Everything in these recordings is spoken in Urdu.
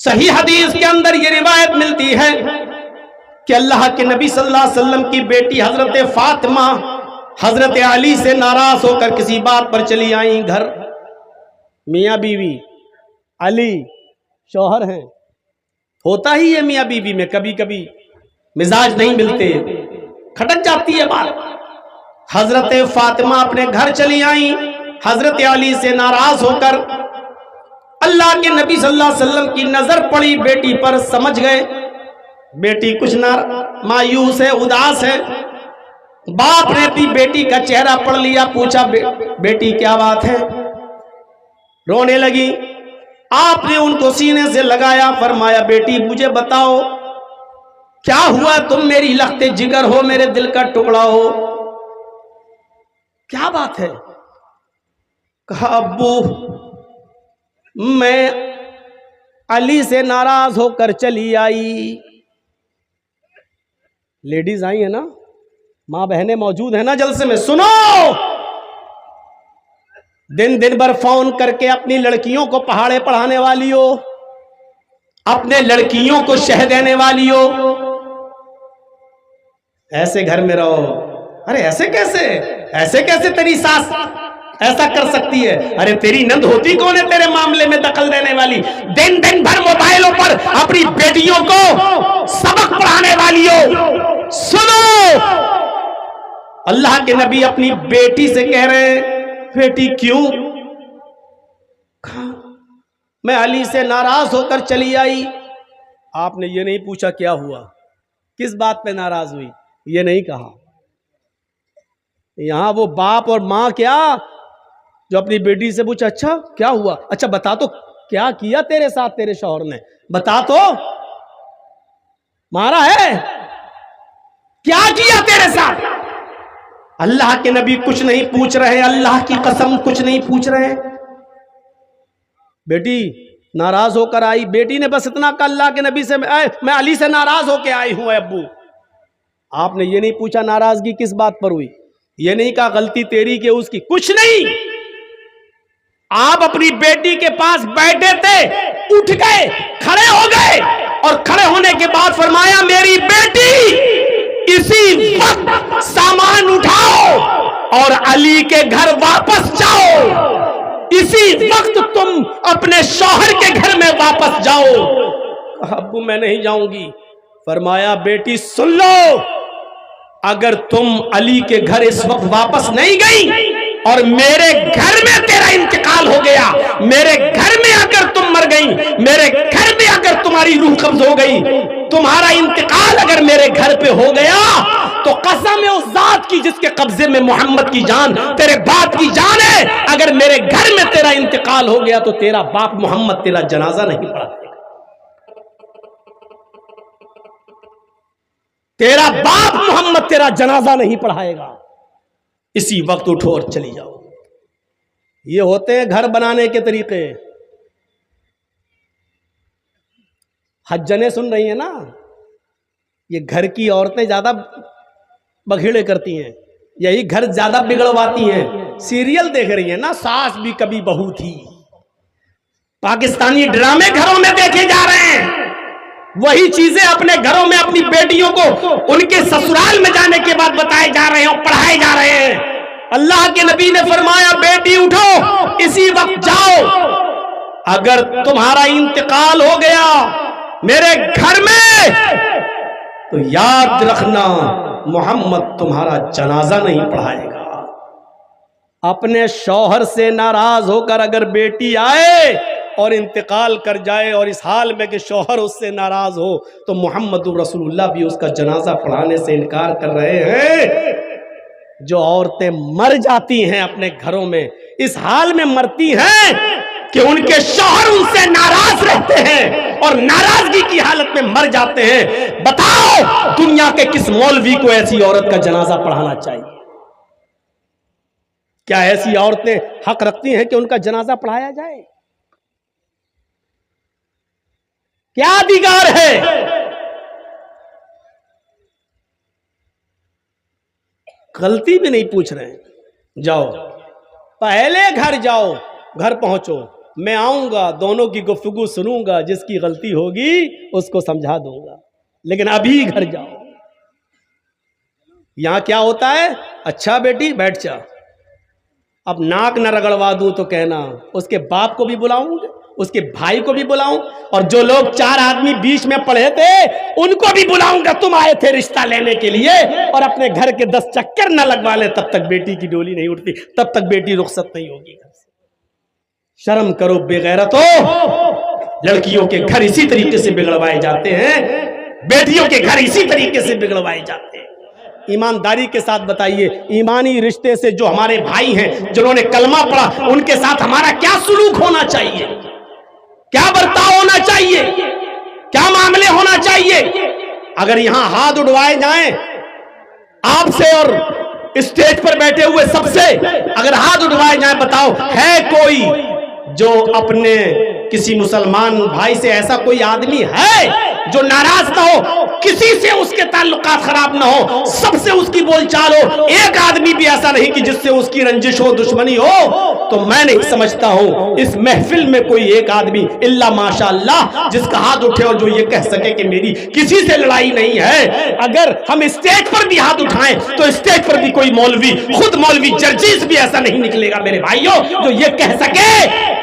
صحیح حدیث کے اندر یہ روایت ملتی ہے کہ اللہ کے نبی صلی اللہ علیہ وسلم کی بیٹی حضرت فاطمہ حضرت علی سے ناراض ہو کر کسی بات پر چلی آئیں گھر. میاں بیوی، علی شوہر ہیں، ہوتا ہی ہے میاں بیوی میں کبھی کبھی مزاج نہیں ملتے، کھٹک جاتی ہے بات. حضرت فاطمہ اپنے گھر چلی آئیں حضرت علی سے ناراض ہو کر. اللہ کے نبی صلی اللہ علیہ وسلم کی نظر پڑی بیٹی پر، سمجھ گئے بیٹی کچھ مایوس ہے، اداس ہے. باپ نے اپنی بیٹی کا چہرہ پڑھ لیا، پوچھا بیٹی کیا بات ہے؟ رونے لگی. آپ نے ان کو سینے سے لگایا، فرمایا بیٹی مجھے بتاؤ کیا ہوا؟ تم میری لخت جگر ہو، میرے دل کا ٹکڑا ہو، کیا بات ہے؟ کہا ابو میں علی سے ناراض ہو کر چلی آئی. لیڈیز آئی ہیں نا، ماں بہنیں موجود ہیں نا جلسے میں، سنو. دن بھر فون کر کے اپنی لڑکیوں کو پہاڑے پڑھانے والی ہو، اپنے لڑکیوں کو شہ دینے والی ہو، ایسے گھر میں رہو. ارے ایسے کیسے تیری ساس ایسا کر سکتی ہے؟ ارے تیری نند ہوتی کون ہے تیرے معاملے میں دخل دینے والی؟ دن بھر موبائلوں پر اپنی بیٹیوں کو سبق پڑھانے والی ہو. سنو، اللہ کے نبی اپنی بیٹی سے کہہ رہے ہیں بیٹی کیوں؟ میں علی سے ناراض ہو کر چلی آئی. آپ نے یہ نہیں پوچھا کیا ہوا، کس بات پہ ناراض ہوئی، یہ نہیں کہا. یہاں وہ باپ اور ماں کیا جو اپنی بیٹی سے پوچھا اچھا کیا ہوا، اچھا بتا تو کیا کیا تیرے ساتھ تیرے شوہر نے، بتا تو، مارا ہے، کیا کیا تیرے ساتھ؟ اللہ کے نبی کچھ نہیں پوچھ رہے، اللہ کی قسم کچھ نہیں پوچھ رہے. بیٹی ناراض ہو کر آئی، بیٹی نے بس اتنا کہا اللہ کے نبی سے میں علی سے ناراض ہو کے آئی ہوں ابو. آپ نے یہ نہیں پوچھا ناراضگی کس بات پر ہوئی، یہ نہیں کہا غلطی تیری کہ اس کی، کچھ نہیں. آپ اپنی بیٹی کے پاس بیٹھے تھے، اٹھ گئے، کھڑے ہو گئے، اور کھڑے ہونے کے بعد فرمایا میری بیٹی اسی وقت سامان اٹھاؤ اور علی کے گھر واپس جاؤ، اسی وقت تم اپنے شوہر کے گھر میں واپس جاؤ. کہا ابو میں نہیں جاؤں گی. فرمایا بیٹی سن لو، اگر تم علی کے گھر اس وقت واپس نہیں گئی اور میرے گھر میں تیرا انتقال ہو گیا، میرے گھر میں اگر تم مر گئی، میرے گھر میں اگر تمہاری روح قبض ہو گئی، تمہارا انتقال اگر میرے گھر پہ ہو گیا تو قسم ہے اس ذات کی جس کے قبضے میں محمد کی جان تیرے باپ کی جان ہے، اگر میرے گھر میں تیرا انتقال ہو گیا تو تیرا باپ محمد تیرا جنازہ نہیں پڑھائے گا، تیرا باپ محمد تیرا جنازہ نہیں پڑھائے گا، اسی وقت اٹھو اور چلی جاؤ. یہ ہوتے ہیں گھر بنانے کے طریقے. حجنے سن رہی ہیں نا، یہ گھر کی عورتیں زیادہ بگھیڑے کرتی ہیں، یہی گھر زیادہ بگڑواتی ہیں. سیریل دیکھ رہی ہیں نا، ساس بھی کبھی بہو تھی، پاکستانی ڈرامے گھروں میں دیکھے جا رہے ہیں، وہی چیزیں اپنے گھروں میں اپنی بیٹیوں کو ان کے سسرال میں جانے کے بعد بتائے جا رہے ہیں اور پڑھائے جا رہے ہیں. اللہ کے نبی نے فرمایا بیٹی اٹھو اسی وقت جاؤ، اگر تمہارا انتقال ہو گیا میرے گھر میں تو یاد رکھنا محمد تمہارا جنازہ نہیں پڑھائے گا. اپنے شوہر سے ناراض ہو کر اگر بیٹی آئے اور انتقال کر جائے اور اس حال میں کہ شوہر اس سے ناراض ہو تو محمد رسول اللہ بھی اس کا جنازہ پڑھانے سے انکار کر رہے ہیں. جو عورتیں مر جاتی ہیں اپنے گھروں میں اس حال میں مرتی ہیں کہ ان کے شوہر ان سے ناراض رہتے ہیں اور ناراضگی کی حالت میں مر جاتے ہیں. بتاؤ دنیا کے کس مولوی کو ایسی عورت کا جنازہ پڑھانا چاہیے؟ کیا ایسی عورتیں حق رکھتی ہیں کہ ان کا جنازہ پڑھایا جائے؟ کیا ادھیکار ہے؟ غلطی بھی نہیں پوچھ رہے ہیں. جاؤ پہلے گھر جاؤ، گھر پہنچو، میں آؤں گا, دونوں کی گفتگو سنوں گا, جس کی غلطی ہوگی اس کو سمجھا دوں گا, لیکن ابھی گھر جاؤ. یہاں کیا ہوتا ہے, اچھا بیٹی بیٹھ جا, اب ناک نہ رگڑوا دوں تو کہنا اس کے باپ کو بھی بلاؤں, اس کے بھائی کو بھی بلاؤں, اور جو لوگ 4 آدمی بیچ میں پڑھے تھے ان کو بھی بلاؤں گا. تم آئے تھے رشتہ لینے کے لیے, اور اپنے گھر کے 10 چکر نہ لگوا لے تب تک بیٹی کی ڈولی نہیں اٹھتی, تب تک بیٹی رخصت نہیں ہوگی گھر سے. شرم کرو بے غیرتو. لڑکیوں کے گھر اسی طریقے سے بگڑوائے جاتے ہیں, بیٹیوں کے گھر اسی طریقے سے بگڑوائے جاتے ہیں. ایمانداری کے ساتھ بتائیے, ایمانی رشتے سے جو ہمارے بھائی ہیں جنہوں نے کلمہ پڑھا, ان کے ساتھ ہمارا کیا سلوک ہونا چاہیے, کیا برتاؤ ہونا چاہیے, کیا معاملے ہونا چاہیے؟ اگر یہاں ہاتھ اٹھوائے جائیں آپ سے اور اسٹیج پر بیٹھے ہوئے سب سے, اگر ہاتھ اٹھوائے جائیں, بتاؤ ہے کوئی جو اپنے کسی مسلمان بھائی سے ایسا کوئی آدمی ہے جو ناراض نہ ہو, کسی سے اس کے تعلقات خراب نہ ہو, سب سے اس کی بول چال ہو, ایک آدمی بھی ایسا نہیں کہ جس سے اس کی رنجش ہو, دشمنی ہو؟ تو میں نہیں سمجھتا ہوں اس محفل میں کوئی ایک آدمی الا ماشاء اللہ جس کا ہاتھ اٹھے اور جو یہ کہہ سکے کہ میری کسی سے لڑائی نہیں ہے. اگر ہم اسٹیج پر بھی ہاتھ اٹھائیں تو اسٹیج پر بھی کوئی مولوی, خود مولوی جرجیس بھی ایسا نہیں نکلے گا میرے بھائیوں جو یہ کہہ سکے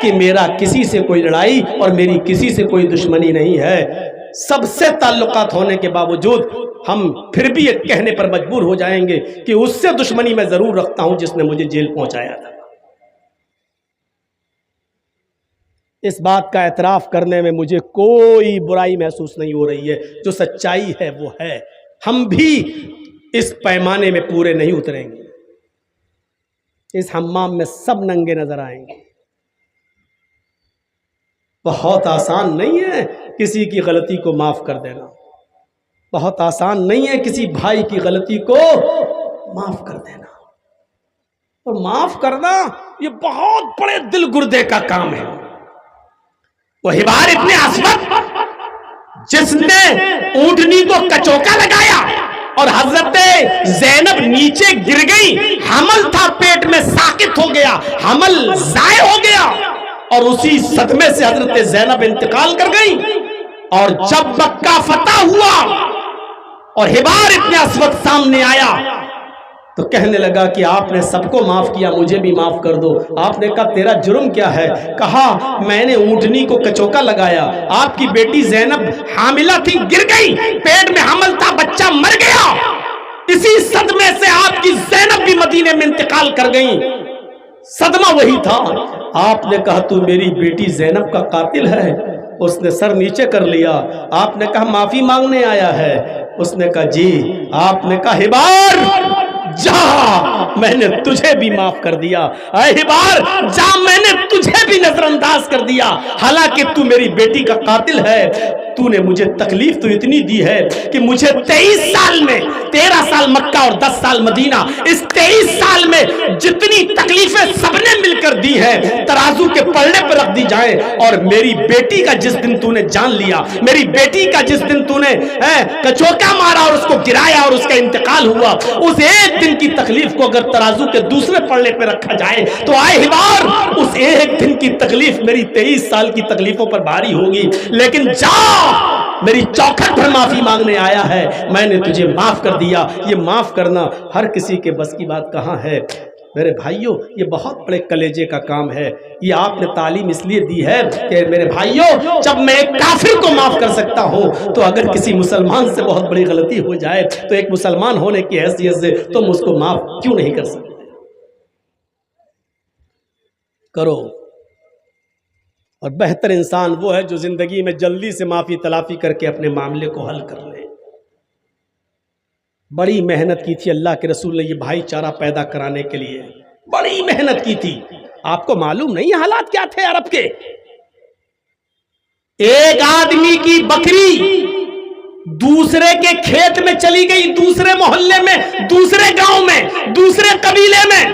کہ میرا کسی سے کوئی لڑائی اور میری کسی سے کوئی دشمنی نہیں ہے. سب سے تعلقات ہونے کے باوجود ہم پھر بھی ایک کہنے پر مجبور ہو جائیں گے کہ اس سے دشمنی میں ضرور رکھتا ہوں جس نے مجھے جیل پہنچایا تھا. اس بات کا اعتراف کرنے میں مجھے کوئی برائی محسوس نہیں ہو رہی ہے. جو سچائی ہے وہ ہے. ہم بھی اس پیمانے میں پورے نہیں اتریں گے. اس حمام میں سب ننگے نظر آئیں گے. بہت آسان نہیں ہے کسی کی غلطی کو معاف کر دینا, بہت آسان نہیں ہے کسی بھائی کی غلطی کو معاف کر دینا. اور معاف کرنا یہ بہت بڑے دل گردے کا کام ہے. وہ حبار ابن اسود جس نے اونٹنی کو کچوکا لگایا اور حضرت زینب نیچے گر گئی, حمل تھا پیٹ میں, ساقط ہو گیا, حمل ضائع ہو گیا, اور اسی صدمے سے حضرت زینب انتقال کر گئی. اور جب مکہ فتح ہوا اور حبار ابن اسود سامنے آیا تو کہنے لگا کہ آپ نے سب کو معاف کیا, مجھے بھی معاف کر دو. آپ نے کہا تیرا جرم کیا ہے؟ کہا میں نے اونٹنی کو کچوکا لگایا, آپ کی بیٹی زینب حاملہ تھی, گر گئی, پیٹ میں حمل تھا, بچہ مر گیا, اسی صدمے سے آپ کی زینب بھی مدینے میں انتقال کر گئی. صدمہ وہی تھا. آپ نے کہا تو میری بیٹی زینب کا قاتل ہے؟ اس نے سر نیچے کر لیا. آپ نے کہا معافی مانگنے آیا ہے؟ اس نے کہا جی. آپ نے کہا حبار جا, میں نے تجھے بھی معاف کر دیا. اے حبار جا, میں نے تجھے بھی نظر انداز کر دیا, حالانکہ تو میری بیٹی کا قاتل ہے. تو نے مجھے تکلیف تو اتنی دی ہے کہ مجھے 23 سال میں 13 سال مکہ اور 10 سال مدینہ, اس 23 سال میں جتنی تکلیفیں سب نے مل کر دی ہیں ترازو کے پلڑے پر رکھ دی جائیں, اور میری بیٹی کا جس دن تو نے جان لیا, میری بیٹی کا جس دن تو نے کچوکا مارا اور اس کو گرایا اور اس کا انتقال ہوا, اس ایک دن کی تکلیف کو اگر ترازو کے دوسرے پلڑے پہ رکھا جائے تو آئے حبار اس ایک دن کی تکلیف میری 23 سال کی تکلیفوں پر بھاری ہوگی. لیکن جا, میری چوکھٹ پر معافی مانگنے آیا ہے, میں نے تجھے معاف کر دیا. یہ معاف کرنا ہر کسی کے بس کی بات کہاں ہے میرے بھائیوں. یہ بہت بڑے کلیجے کا کام ہے. یہ آپ نے تعلیم اس لیے دی ہے کہ میرے بھائیوں جب میں ایک کافر کو معاف کر سکتا ہوں تو اگر کسی مسلمان سے بہت بڑی غلطی ہو جائے تو ایک مسلمان ہونے کی حیثیت سے تم اس کو معاف کیوں نہیں کر سکتے؟ کرو. اور بہتر انسان وہ ہے جو زندگی میں جلدی سے معافی تلافی کر کے اپنے معاملے کو حل کر لے. بڑی محنت کی تھی اللہ کے رسول نے یہ بھائی چارہ پیدا کرانے کے لیے, بڑی محنت کی تھی. آپ کو معلوم نہیں حالات کیا تھے عرب کے؟ ایک آدمی کی بکری دوسرے کے کھیت میں چلی گئی, دوسرے محلے میں, دوسرے گاؤں میں, دوسرے قبیلے میں,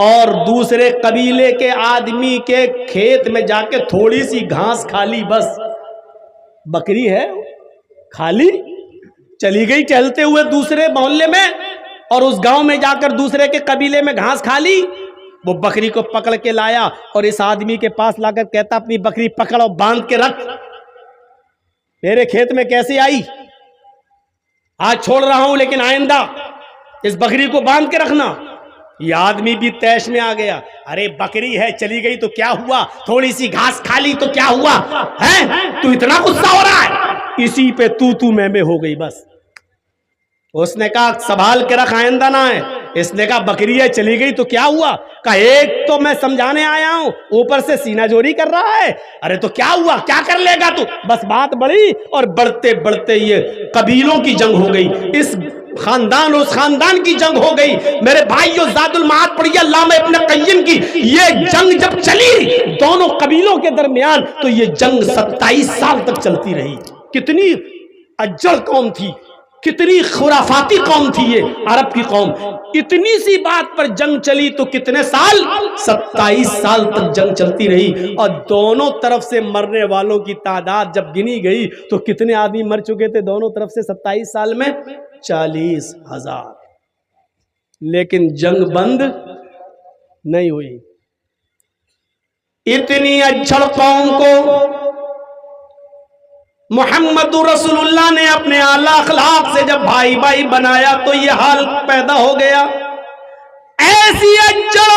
اور دوسرے قبیلے کے آدمی کے کھیت میں جا کے تھوڑی سی گھاس کھا لی. بس بکری ہے کھا لی, چلی گئی ٹہلتے ہوئے دوسرے محلے میں, اور اس گاؤں میں جا کر دوسرے کے قبیلے میں گھاس کھا لی. وہ بکری کو پکڑ کے لایا اور اس آدمی کے پاس لا کر کہتا اپنی بکری پکڑ اور باندھ کے رکھ. میرے کھیت میں کیسے آئی؟ آج چھوڑ رہا ہوں لیکن آئندہ اس بکری کو باندھ کے رکھنا. یہ آدمی بھی تیش میں آ گیا. ارے بکری ہے چلی گئی تو کیا ہوا, تھوڑی سی گھاس کھا لی تو کیا ہوا ہے, تو اتنا غصہ ہو رہا ہے؟ اسی پہ تو میں ہو گئی بس. اس نے کہا سنبھال کے رکھ آئندہ نہ ہے. اس نے کہا بکری ہے چلی گئی تو کیا ہوا؟ کہا ایک تو میں سمجھانے آیا ہوں اوپر سے سینہ جوری کر رہا ہے. ارے تو کیا ہوا, کیا کر لے گا تو؟ بس بات بڑھی اور بڑھتے بڑھتے یہ قبیلوں کی جنگ ہو گئی, اس خاندان اس خاندان کی جنگ ہو گئی. میرے بھائیو زاد المعاد پڑھیے علامہ ابن قیم کی. یہ جنگ جب چلی دونوں قبیلوں کے درمیان تو یہ جنگ 27 سال تک چلتی رہی. کتنی اجڑ قوم تھی, کتنی خرافاتی قوم تھی یہ عرب کی قوم. اتنی سی بات پر جنگ چلی تو کتنے سال؟ 27 سال تک جنگ چلتی رہی. اور دونوں طرف سے مرنے والوں کی تعداد جب گنی گئی تو کتنے آدمی مر چکے تھے دونوں طرف سے 27 سال میں؟ 40,000. لیکن جنگ بند نہیں ہوئی. اتنی اجڑ قوم کو محمد رسول اللہ نے اپنے اعلیٰ اخلاق سے جب بھائی بھائی بنایا تو یہ حال پیدا ہو گیا. ایسی اجڑ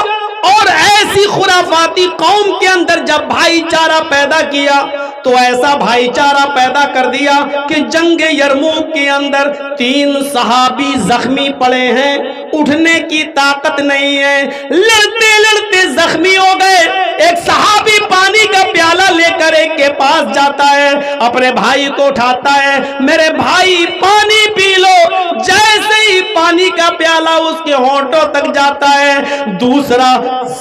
اور ایسی خرافاتی قوم کے اندر جب بھائی چارہ پیدا کیا تو ایسا بھائی چارہ پیدا کر دیا کہ جنگ یرموک کے اندر 3 صحابی زخمی پڑے ہیں, اٹھنے کی طاقت نہیں ہے, لڑتے لڑتے زخمی ہو گئے. ایک صحابی پانی کا پیالہ لے کر ایک کے پاس جاتا ہے, اپنے بھائی کو اٹھاتا ہے, میرے بھائی پانی پی لو. جیسے ہی پانی کا پیالہ اس کے ہونٹوں تک جاتا ہے, دوسرا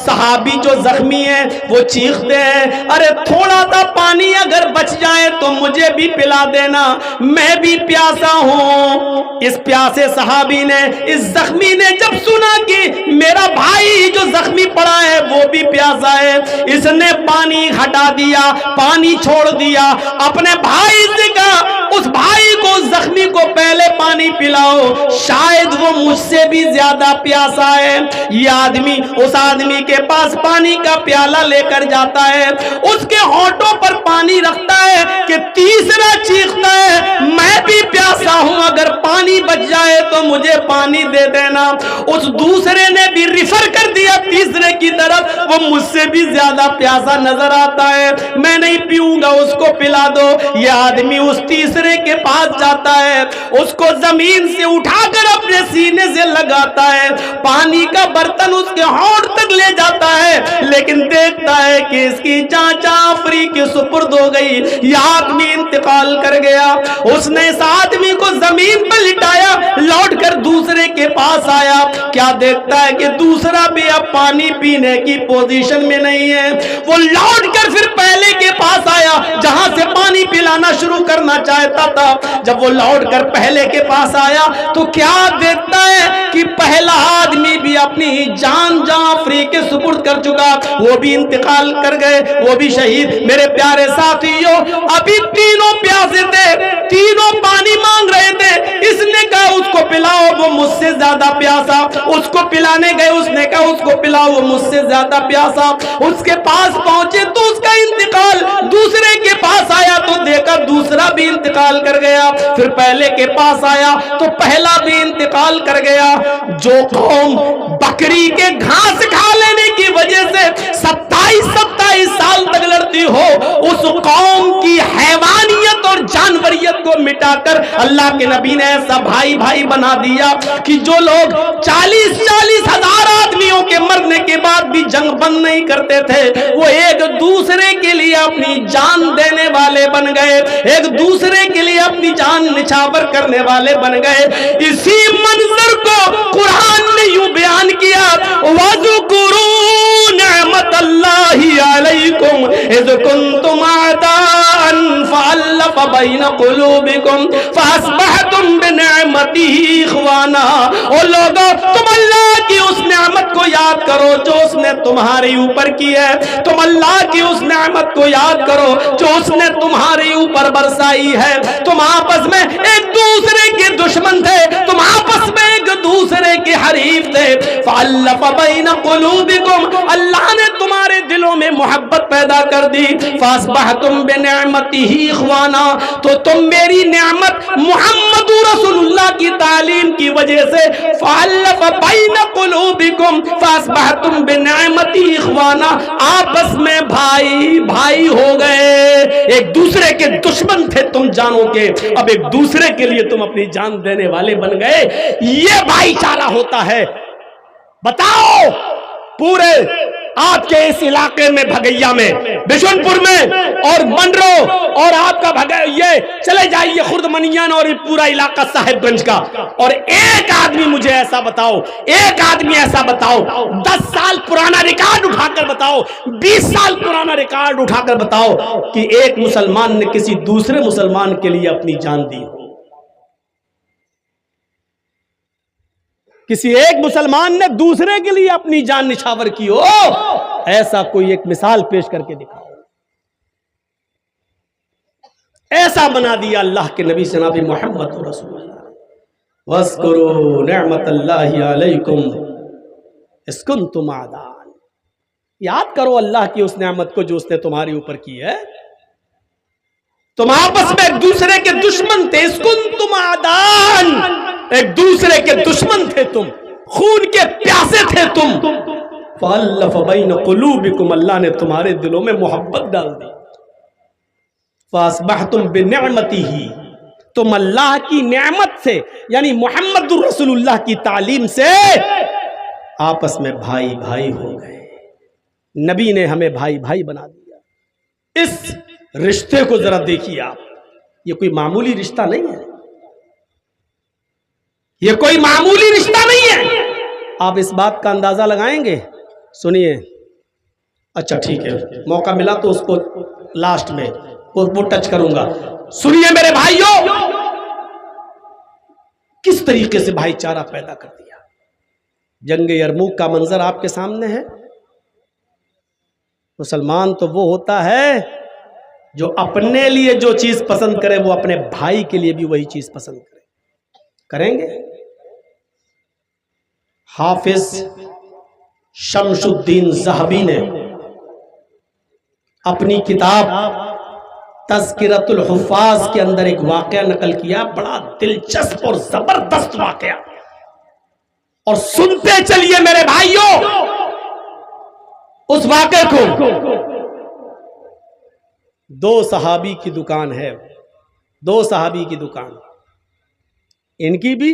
صحابی جو زخمی ہے وہ چیختے ہیں ارے تھوڑا سا پانی اگر بچ جائے تو مجھے بھی پلا دینا, میں بھی پیاسا ہوں. اس پیاسے صحابی نے, اس زخمی نے جب سنا کہ میرا بھائی جو زخمی پڑا ہے وہ بھی پیاسا ہے, اس نے پانی ہٹا دیا, پانی چھوڑ دیا, اپنے بھائی سے کہا اس بھائی کو زخمی کو پہلے پانی پلاؤ, شاید وہ مجھ سے بھی زیادہ پیاسا ہے. یہ آدمی اس آدمی کے پاس پانی کا پیالہ لے کر جاتا ہے, اس کے ہونٹوں پر پانی رکھتا ہے کہ تیسرا چیختا ہے میں بھی پیاسا ہوں, اگر پانی بچ جائے تو مجھے پانی دے دینا. اس دوسرے نے بھی ریفر کر دیا تیسرے کی طرف, وہ مجھ سے بھی زیادہ پیاسا نظر آتا ہے, میں نہیں پیوں گا, اس کو پلا دو. یہ آدمی اس تیسرے کے پاس جاتا ہے, اس کو زمین سے اٹھا کر اپنے سینے سے لگاتا ہے, پانی کا برتن اس کے ہونٹ تک لے جاتا ہے, لیکن دیکھتا ہے کہ اس کی جان جعفری کے سپرد ہو گئی. یہ آدمی انتقال کر گیا. اس نے اس آدمی کو زمین پر لٹایا, لوٹ کر دوسرے کے پاس آیا, کیا دیکھتا ہے کہ دوسرا بھی اب پانی پینے کی پوزیشن میں نہیں ہے. وہ لوٹ کر پھر پہلے کے پاس آیا جہاں سے پانی پلانا شروع کرنا چاہتا تھا. جب وہ لوٹ کر پہلے کے پاس آیا تو کیا دیکھتا ہے کہ پہلا آدمی بھی اپنی جان جعفری کے سپرد کر چکا, وہ بھی انتقال کر گئے, وہ بھی شہید. میرے پیارے ساتھیوں, ابھی تینوں پیاسے تھے, تینوں پانی مانگ رہے تھے. اس نے کہا اس کو پلاؤ, وہ مجھ سے زیادہ پیاسا. اس کو پلانے گئے, اس نے کہا اس کو پلاؤ, وہ مجھ سے زیادہ پیاسا. اس کے پاس پہنچے تو اس کا انتقال, دوسرے کے پاس آیا تو دیکھا دوسرا بھی انتقال کر گیا. پھر پہلے کے پاس آیا تو پہلا بھی انتقال کر گیا. جو قوم بکری کے گھاس کھا لینے کی وجہ سے 27 سال تک لڑتی ہو, اس قوم کی حیوانیت اور جانوریت کو مٹا کر اللہ کے نبی نے ایسا بھائی بھائی بنا دیا کہ جو لوگ 40 ہزار آدمیوں کے مرنے کے بعد بھی جنگ بند نہیں کرتے تھے, وہ ایک دوسرے کے لیے اپنی جان دینے والے بن گئے, ایک دوسرے کے لیے اپنی جان نچھاور کرنے والے بن گئے. اسی منظر کو قرآن نے یوں بیان کیا, وَذُكُرُوا نِعْمَةَ اللَّهِ عَلَيْكُمْ اِذْ كُنْتُمْ أَعْدَاءً فَأَلَّفَ بَيْنَ قُلُوبِكُمْ فَأَصْبَحْتُمْ بِنِعْمَتِهِ إِخْوَانًا. او لوگو, تم اللہ کی اس نعمت کو یاد کرو جو اس نے تمہارے اوپر کی ہے, تم اللہ کی اس نعمت کو یاد کرو جو اس نے تمہارے اوپر برسائی ہے. تم آپس میں ایک دوسرے کے دشمن تھے, تم آپس میں ایک دوسرے دوسرے کے حریف تھے. فَأَلَّفَ بَيْنَ قُلُوبِكُمْ, اللہ نے تمہارے دلوں میں محبت پیدا کر دی. فَأَصْبَحْتُمْ بِنِعْمَتِهِ إِخْوَانًا, تو تم میری نعمت محمد رسول اللہ کی تعلیم کی وجہ سے فَأَلَّفَ بَيْنَ قُلُوبِكُمْ فَأَصْبَحْتُمْ بِنِعْمَتِهِ إِخْوَانًا, آپس میں بھائی ہو گئے. ایک دوسرے کے دشمن تھے تم جانو کے, اب ایک دوسرے کے لیے تم اپنی جان دینے والے بن گئے. یہ بھائی چارہ ہوتا ہے. بتاؤ پورے آپ کے اس علاقے میں, بھگیا میں, بشن پور میں اور منڈرو اور آپ کا یہ چلے جائیے خرد منیان اور پورا علاقہ صاحب گنج کا, اور ایک آدمی مجھے ایسا بتاؤ, ایک آدمی ایسا بتاؤ, 10 سال پرانا ریکارڈ اٹھا کر بتاؤ, 20 سال پرانا ریکارڈ اٹھا کر بتاؤ کہ ایک مسلمان نے کسی دوسرے مسلمان کے لیے اپنی جان دی ہو. کسی ایک مسلمان نے دوسرے کے لیے اپنی جان نچھاور کی ہو, ایسا کوئی ایک مثال پیش کر کے دکھاؤ. ایسا بنا دیا اللہ کے نبی جناب محمد رسول اللہ. وَاذْكُرُوا نِعْمَةَ اللَّهِ عَلَيْكُمْ إِذْ كُنْتُمْ أَعْدَاءً, یاد کرو اللہ کی اس نعمت کو جو اس نے تمہارے اوپر کی ہے. تم آپس میں ایک دوسرے کے دشمن تھے. إِذْ كُنْتُمْ أَعْدَاءً, ایک دوسرے کے دشمن تھے تم, خون کے پیاسے تھے تم. فَأَلَّفَ بَيْنَ قُلُوبِكُمْ, اللہ نے تمہارے دلوں میں محبت ڈال دی. فَأَصْبَحْتُمْ بِنِعْمَتِهِ, تم اللہ کی نعمت سے یعنی محمد رسول اللہ کی تعلیم سے آپس میں بھائی ہو گئے. نبی نے ہمیں بھائی بنا دیا. اس رشتے کو ذرا دیکھیے آپ, یہ کوئی معمولی رشتہ نہیں ہے, یہ کوئی معمولی رشتہ نہیں ہے. آپ اس بات کا اندازہ لگائیں گے. سنیے, اچھا ٹھیک ہے, موقع ملا تو اس کو لاسٹ میں وہ ٹچ کروں گا. سنیے میرے بھائیوں, کس طریقے سے بھائی چارہ پیدا کر دیا. جنگ یرموک کا منظر آپ کے سامنے ہے. مسلمان تو وہ ہوتا ہے جو اپنے لیے جو چیز پسند کرے وہ اپنے بھائی کے لیے بھی وہی چیز پسند کرے. کریں گے. حافظ شمس الدین ذہبی نے اپنی کتاب تذکرۃ الحفاظ کے اندر ایک واقعہ نقل کیا, بڑا دلچسپ اور زبردست واقعہ, اور سنتے چلیے میرے بھائیوں اس واقعے کو. 2 صحابی کی دکان ہے, 2 صحابی کی دکان, ان کی بھی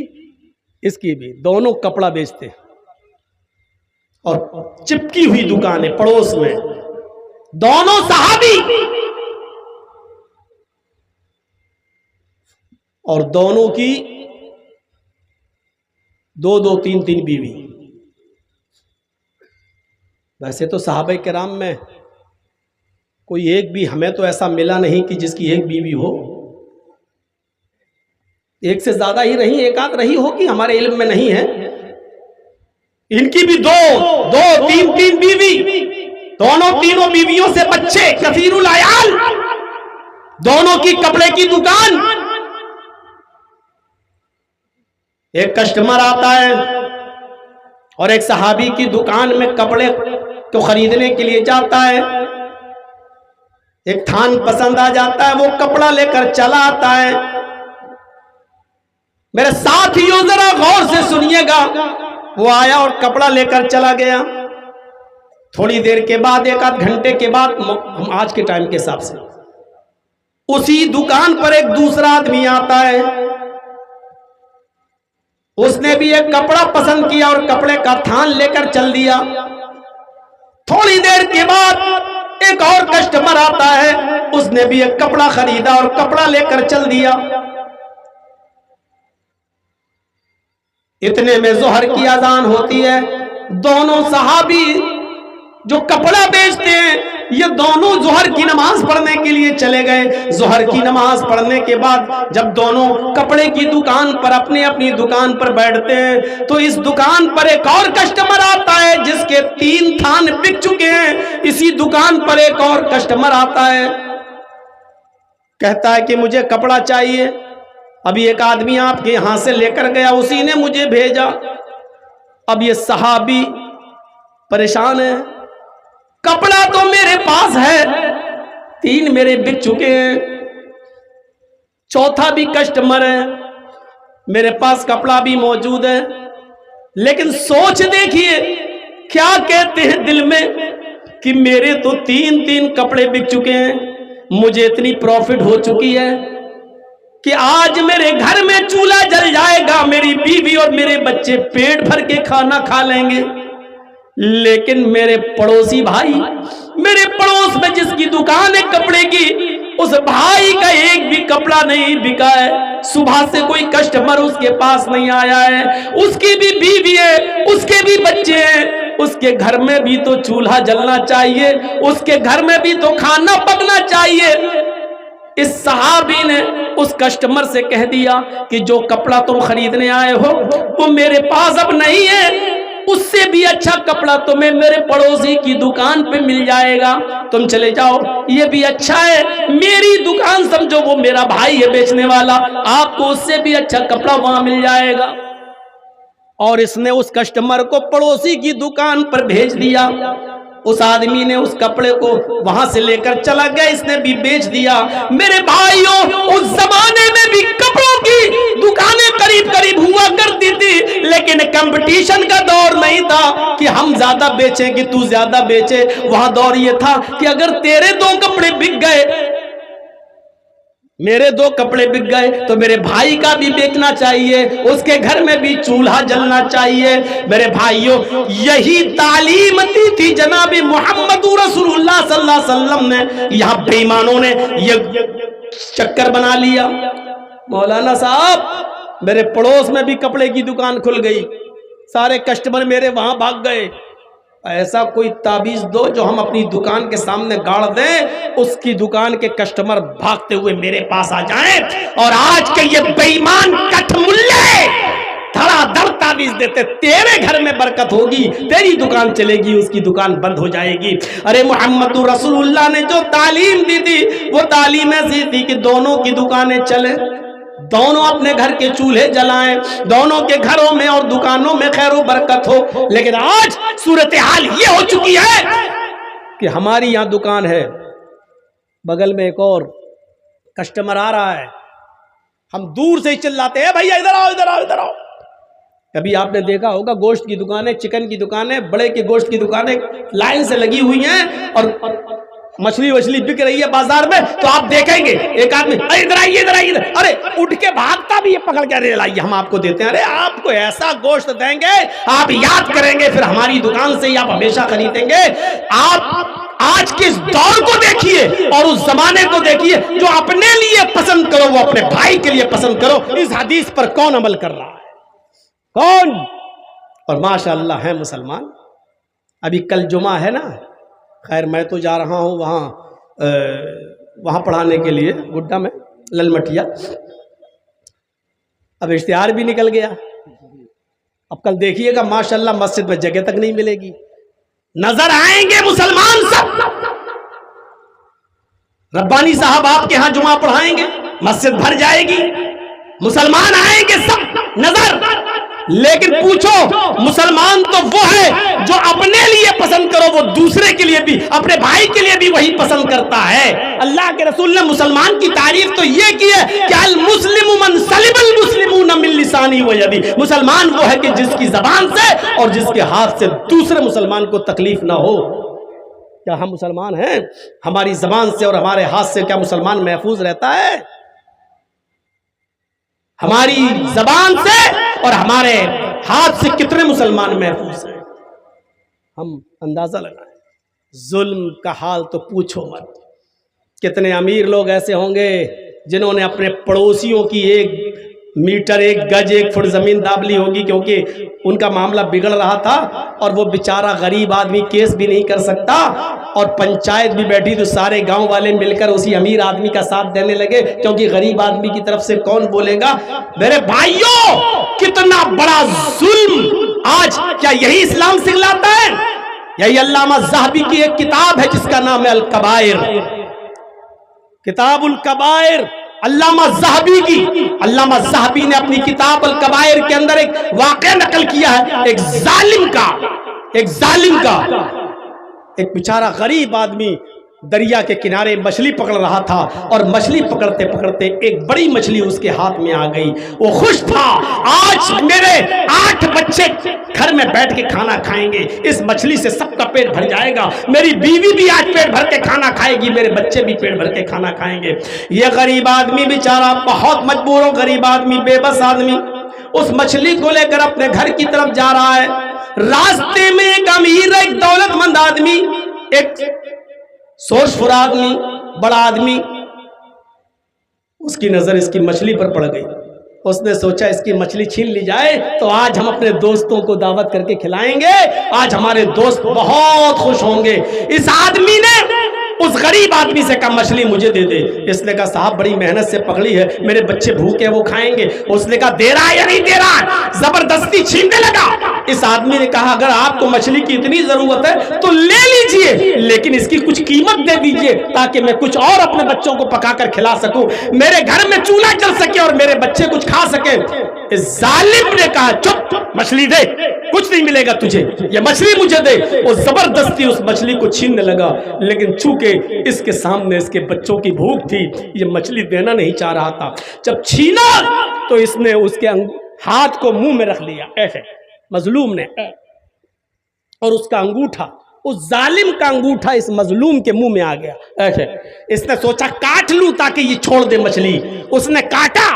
اس کی بھی, دونوں کپڑا بیچتے ہیں اور چپکی ہوئی دکان ہے پڑوس میں. دونوں صحابی اور دونوں کی 2 3 بیوی. ویسے تو صحابہ کرام میں کوئی ایک بھی ہمیں تو ایسا ملا نہیں کہ جس کی ایک بیوی ہو. ایک سے زیادہ ہی رہی, ایک آدھ رہی ہو کہ ہمارے علم میں نہیں ہے. ان کی بھی 2 3 بیوی, دونوں تینوں بیویوں سے بچے, کثیر العیال, دونوں کی کپڑے کی دکان. ایک کسٹمر آتا ہے اور ایک صحابی کی دکان میں کپڑے کو خریدنے کے لیے جاتا ہے. ایک تھان پسند آ جاتا ہے, وہ کپڑا لے کر چلا آتا ہے. میرے ساتھیوں ذرا غور سے سنیے گا, وہ آیا اور کپڑا لے کر چلا گیا. تھوڑی دیر کے بعد, 1 آدھ گھنٹے کے بعد, ہم آج کے ٹائم کے حساب سے, اسی دکان پر ایک دوسرا آدمی آتا ہے. اس نے بھی ایک کپڑا پسند کیا اور کپڑے کا تھان لے کر چل دیا. تھوڑی دیر کے بعد ایک اور کسٹمر آتا ہے, اس نے بھی ایک کپڑا خریدا اور کپڑا لے کر چل دیا. اتنے میں ظہر کی اذان ہوتی ہے. دونوں صحابی جو کپڑا بیچتے ہیں یہ دونوں ظہر کی نماز پڑھنے کے لیے چلے گئے. ظہر کی نماز پڑھنے کے بعد جب دونوں کپڑے کی دکان پر اپنی دکان پر بیٹھتے ہیں تو اس دکان پر ایک اور کسٹمر آتا ہے جس کے 3 تھان بک چکے ہیں. اسی دکان پر ایک اور کسٹمر آتا ہے, کہتا ہے کہ مجھے کپڑا چاہیے. ابھی ایک آدمی آپ کے یہاں سے لے کر گیا, اسی نے مجھے بھیجا. اب یہ صحابی پریشان ہے، کپڑا تو میرے پاس ہے، 3 میرے بک چکے ہیں، 4تھا بھی کسٹمر ہے، میرے پاس کپڑا بھی موجود ہے، لیکن سوچ دیکھیے کیا کہتے ہیں دل میں کہ میرے تو 3 کپڑے بک چکے ہیں، مجھے اتنی پروفٹ ہو چکی ہے کہ آج میرے گھر میں چولہا جل جائے گا، میری بیوی اور میرے بچے پیٹ بھر کے کھانا کھا لیں گے، لیکن میرے پڑوسی بھائی، میرے پڑوس میں جس کی دکان ہے کپڑے کی، اس بھائی کا ایک بھی کپڑا نہیں بکا ہے، صبح سے کوئی کسٹمر اس کے پاس نہیں آیا ہے، اس کی بھی بیوی ہے، اس کے بھی بچے ہیں، اس کے گھر میں بھی تو چولہا جلنا چاہیے، اس کے گھر میں بھی تو کھانا پکنا چاہیے۔ اس صحابی نے اس کسٹمر سے کہہ دیا کہ جو کپڑا تم خریدنے آئے ہو وہ میرے پاس اب نہیں ہے، اس سے بھی اچھا کپڑا تمہیں میرے پڑوسی کی دکان پہ مل جائے گا، تم چلے جاؤ، یہ بھی اچھا ہے، میری دکان سمجھو وہ میرا بھائی ہے بیچنے والا، آپ کو اس سے بھی اچھا کپڑا وہاں مل جائے گا۔ اور اس نے اس کسٹمر کو پڑوسی کی دکان پر بھیج دیا، اس آدمی نے اس کپڑے کو وہاں سے لے کر چلا گیا، اس نے بھی بیچ دیا۔ میرے بھائیوں، اس زمانے میں بھی کپڑوں کی دکانیں قریب قریب ہوا کرتی تھی، لیکن کمپٹیشن کا دور نہیں تھا کہ ہم زیادہ بیچیں کہ تو زیادہ بیچے، وہاں دور یہ تھا کہ اگر تیرے 2 کپڑے بک گئے، میرے 2 کپڑے بک گئے تو میرے بھائی کا بھی بیچنا چاہیے، اس کے گھر میں بھی چولہا جلنا چاہیے۔ میرے بھائیوں، یہی تعلیم دی تھی جناب محمد رسول اللہ صلی اللہ علیہ وسلم نے، یہاں بے ایمانوں نے یہ چکر بنا لیا۔ مولانا صاحب، میرے پڑوس میں بھی کپڑے کی دکان کھل گئی، سارے کسٹمر میرے وہاں بھاگ گئے، ایسا کوئی تعویذ دو جو ہم اپنی دکان کے سامنے گاڑ دیں، اس کی دکان کے کسٹمر بھاگتے ہوئے میرے پاس آ جائیں، اور آج کے یہ بے ایمان کٹ ملے دھڑا دھڑ تعویذ دیتے، تیرے گھر میں برکت ہوگی، تیری دکان چلے گی، اس کی دکان بند ہو جائے گی۔ ارے محمد رسول اللہ نے جو تعلیم دی تھی وہ تعلیم ایسی تھی کہ دونوں کی دکانیں چلیں، دونوں اپنے گھر کے چولہے جلائیں، دونوں کے گھروں میں اور دکانوں میں خیر و برکت ہو۔ لیکن آج صورتحال یہ ہو چکی ہے کہ ہماری یہاں دکان ہے، بغل میں ایک اور کسٹمر آ رہا ہے، ہم دور سے ہی چلاتے ہیں، بھیا ادھر آؤ ادھر آؤ ادھر آؤ۔ کبھی آپ نے دیکھا ہوگا گوشت کی دکانیں، چکن کی دکانیں، بڑے کے گوشت کی دکانیں لائن سے لگی ہوئی ہیں، اور مچھلی وچھلی بک رہی ہے بازار میں، تو آپ دیکھیں گے ایک آدمی ادھر آئیے ادھر آئیے، ارے اٹھ کے بھاگتا بھی ہے، پکڑ کے ارے لائیے ہم آپ کو دیتے ہیں، ارے آپ کو ایسا گوشت دیں گے آپ یاد کریں گے، پھر ہماری دکان سے ہی آپ ہمیشہ خریدیں گے۔ آپ آج کے اس دور کو دیکھیے اور اس زمانے کو دیکھیے، جو اپنے لیے پسند کرو وہ اپنے بھائی کے لیے پسند کرو۔ اس حدیث پر کون عمل کر رہا ہے؟ کون؟ اور ماشاءاللہ ہیں مسلمان۔ ابھی کل جمعہ ہے نا، خیر میں تو جا رہا ہوں وہاں پڑھانے کے لیے گڈا میں لل مٹیا، اب اشتہار بھی نکل گیا، اب کل دیکھیے گا ماشاءاللہ مسجد میں جگہ تک نہیں ملے گی، نظر آئیں گے مسلمان سب، ربانی صاحب آپ کے ہاں جمعہ پڑھائیں گے، مسجد بھر جائے گی، مسلمان آئیں گے سب نظر، لیکن پوچھو مسلمان تو وہ ہے جو اپنے لیے پسند کرو وہ دوسرے کے لیے بھی، اپنے بھائی کے لیے بھی وہی پسند کرتا ہے۔ اللہ کے رسول نے مسلمان کی تعریف تو یہ کی ہے کہ المسلم من سلم المسلمون من لسانی و یدی، مسلمان وہ ہے کہ جس کی زبان سے اور جس کے ہاتھ سے دوسرے مسلمان کو تکلیف نہ ہو۔ کیا ہم مسلمان ہیں؟ ہماری زبان سے اور ہمارے ہاتھ سے کیا مسلمان محفوظ رہتا ہے؟ ہماری زبان سے اور ہمارے ہاتھ سے کتنے مسلمان محفوظ ہیں؟ ہم اندازہ لگائیں۔ ظلم کا حال تو پوچھو مت، کتنے امیر لوگ ایسے ہوں گے جنہوں نے اپنے پڑوسیوں کی 1 میٹر 1 گج 1 فٹ زمین داب لی ہوگی، کیونکہ ان کا معاملہ بگڑ رہا تھا اور وہ بیچارہ غریب آدمی کیس بھی نہیں کر سکتا، اور پنچایت بھی بیٹھی تو سارے گاؤں والے مل کر اسی امیر آدمی کا ساتھ دینے لگے، کیونکہ غریب آدمی کی طرف سے کون بولے گا؟ میرے بھائیوں، کتنا بڑا ظلم آج! کیا یہی اسلام سکھلاتا ہے؟ یہی علامہ ذہبی کی ایک کتاب ہے جس کا نام ہے الکبائر، کتاب الکبائر، علامہ ذہبی نے اپنی کتاب الکبائر کے اندر ایک واقعہ نقل کیا ہے، ایک ظالم کا ایک بیچارہ غریب آدمی دریا کے کنارے مچھلی پکڑ رہا تھا، اور مچھلی پکڑتے پکڑتے ایک بڑی مچھلی اس کے ہاتھ میں آ گئی۔ وہ خوش تھا، آج میرے 8 بچے گھر میں بیٹھ کے کھانا کھائیں گے، اس مچھلی سے سب کا پیٹ بھر جائے گا، میری بیوی بھی آج پیٹ بھر کے کھانا کھائے گی، میرے بچے بھی پیٹ بھر کے کھانا کھائیں گے۔ یہ غریب آدمی بیچارہ بہت مجبور ہو، غریب آدمی، بے بس آدمی اس مچھلی کو لے کر اپنے گھر کی طرف جا رہا ہے۔ راستے میں ایک امیر، ایک دولت مند آدمی، ایک سورشفور آدمی، بڑا آدمی، اس کی نظر اس کی مچھلی پر پڑ گئی۔ اس نے سوچا اس کی مچھلی چھین لی جائے تو آج ہم اپنے دوستوں کو دعوت کر کے کھلائیں گے، آج ہمارے دوست بہت خوش ہوں گے۔ اس آدمی نے اس غریب آدمی سے کہا مچھلی مجھے دے دے۔ اس نے کہا صاحب بڑی محنت سے پکڑی ہے، میرے بچے بھوکے ہیں وہ کھائیں گے۔ اس نے کہا دے رہا ہے یا نہیں دے رہا ہے، زبردستی چھیننے لگا۔ اس آدمی نے کہا اگر آپ کو مچھلی کی اتنی ضرورت ہے تو لے لیجئے، لیکن اس کی کچھ قیمت دے دیجئے تاکہ میں کچھ اور اپنے بچوں کو پکا کر کھلا سکوں، میرے گھر میں چولہا جل سکے اور میرے بچے کچھ کھا سکیں۔ اس ظالم نے کہا چپ، مچھلی دے، کچھ نہیں ملے گا تجھے، یہ مچھلی مجھے دے۔ وہ زبردستی اس مچھلی کو چھیننے لگا، لیکن چونکہ اس کے سامنے اس کے بچوں کی بھوک تھی، یہ مچھلی دینا نہیں چاہ رہا تھا۔ جب چھینا تو اس نے اس کے ہاتھ کو منہ میں رکھ لیا ایسے، مظلوم نے، اور اس کا انگوٹھا، اس ظالم کا انگوٹھا اس مظلوم کے منہ میں آ گیا ایسے۔ اس نے سوچا کاٹ لوں تاکہ یہ چھوڑ دے مچھلی۔ اس نے کاٹا،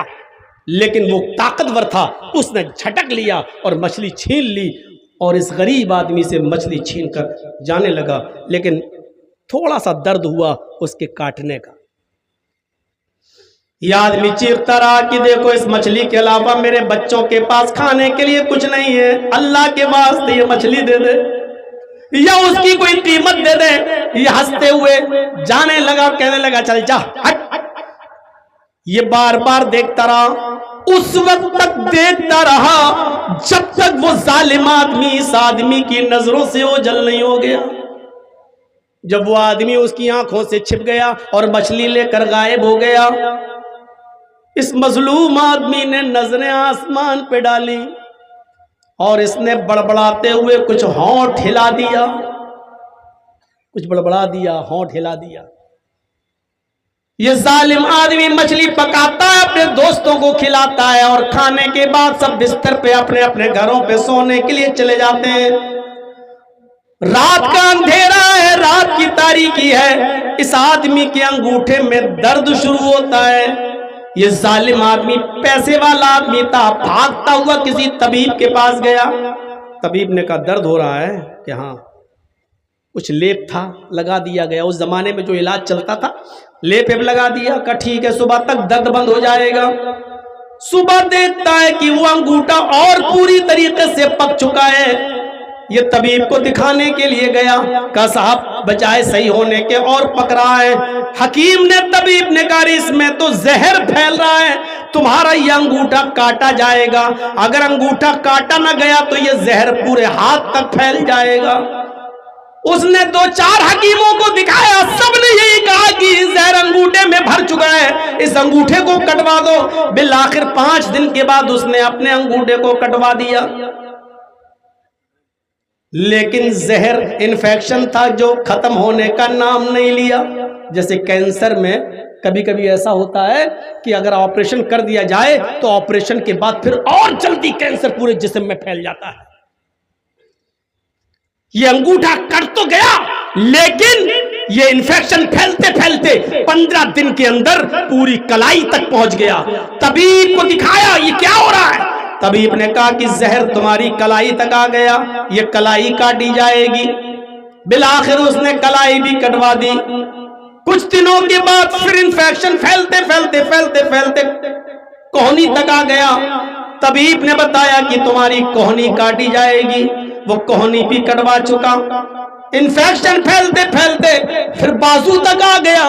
لیکن وہ طاقتور تھا، اس نے جھٹک لیا اور مچھلی چھین لی، اور اس غریب آدمی سے مچھلی چھین کر جانے لگا، لیکن تھوڑا سا درد ہوا اس کے کاٹنے کا۔ یہ آدمی چیختا رہا کہ دیکھو اس مچھلی کے علاوہ میرے بچوں کے پاس کھانے کے لیے کچھ نہیں ہے، اللہ کے واسطے یہ مچھلی دے دے یا اس کی کوئی قیمت دے دے۔ یہ ہنستے ہوئے جانے لگا، کہنے لگا چل جا ہٹ۔ یہ بار بار دیکھتا رہا، اس وقت تک دیکھتا رہا جب تک وہ ظالم آدمی اس آدمی کی نظروں سے اوجھل نہیں ہو گیا۔ جب وہ آدمی اس کی آنکھوں سے چھپ گیا اور مچھلی لے کر غائب ہو گیا، اس مظلوم آدمی نے نظریں آسمان پہ ڈالی اور اس نے بڑبڑاتے ہوئے کچھ ہونٹ ہلا دیا، کچھ بڑبڑا دیا، ہونٹ ہلا دیا۔ یہ ظالم آدمی مچھلی پکاتا ہے، اپنے دوستوں کو کھلاتا ہے، اور کھانے کے بعد سب بستر پہ اپنے اپنے گھروں پہ سونے کے لیے چلے جاتے ہیں۔ رات کا اندھیرا ہے، رات کی تاریکی ہے، اس آدمی کے انگوٹھے میں درد شروع ہوتا ہے۔ یہ ظالم آدمی پیسے والا آدمی تھا، بھاگتا ہوا کسی طبیب کے پاس گیا۔ طبیب نے کہا درد ہو رہا ہے کہ ہاں، کچھ لیپ تھا لگا دیا گیا، اس زمانے میں جو علاج چلتا تھا لیپ لگا دیا، کہا ٹھیک ہے صبح تک درد بند ہو جائے گا۔ صبح دیکھتا ہے کہ وہ انگوٹھا اور پوری طریقے سے پک چکا ہے۔ یہ طبیب کو دکھانے کے لیے گیا، کہا صاحب بجائے صحیح ہونے کے اور پک رہا ہے۔ حکیم نے، طبیب نے کہا اس میں تو زہر پھیل رہا ہے، تمہارا یہ انگوٹھا کاٹا جائے گا، اگر انگوٹھا کاٹا نہ گیا تو یہ زہر پورے ہاتھ تک پھیل جائے گا۔ اس نے 2-4 حکیموں کو دکھایا، سب نے یہی کہا کہ زہر انگوٹھے میں بھر چکا ہے، اس انگوٹھے کو کٹوا دو۔ بالآخر 5 دن کے بعد اس نے اپنے انگوٹھے کو کٹوا دیا، لیکن زہر انفیکشن تھا جو ختم ہونے کا نام نہیں لیا۔ جیسے کینسر میں کبھی کبھی ایسا ہوتا ہے کہ اگر آپریشن کر دیا جائے تو آپریشن کے بعد پھر اور جلدی کینسر پورے جسم میں پھیل جاتا ہے۔ یہ انگوٹھا کٹ تو گیا، لیکن یہ انفیکشن پھیلتے پھیلتے 15 دن کے اندر پوری کلائی تک پہنچ گیا۔ طبیب کو دکھایا یہ کیا ہو رہا ہے، طبیب نے کہا کہ زہر تمہاری کلائی تک آ گیا، یہ کلائی کاٹی جائے گی۔ بالآخر اس نے کلائی بھی کٹوا دی۔ کچھ دنوں کے بعد پھر انفیکشن پھیلتے پھیلتے پھیلتے پھیلتے کوہنی تک آ گیا۔ طبیب نے بتایا کہ تمہاری کوہنی کاٹی جائے گی، وہ کوہنی بھی کٹوا چکا۔ انفیکشن پھیلتے پھیلتے پھر بازو تک آ گیا۔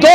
2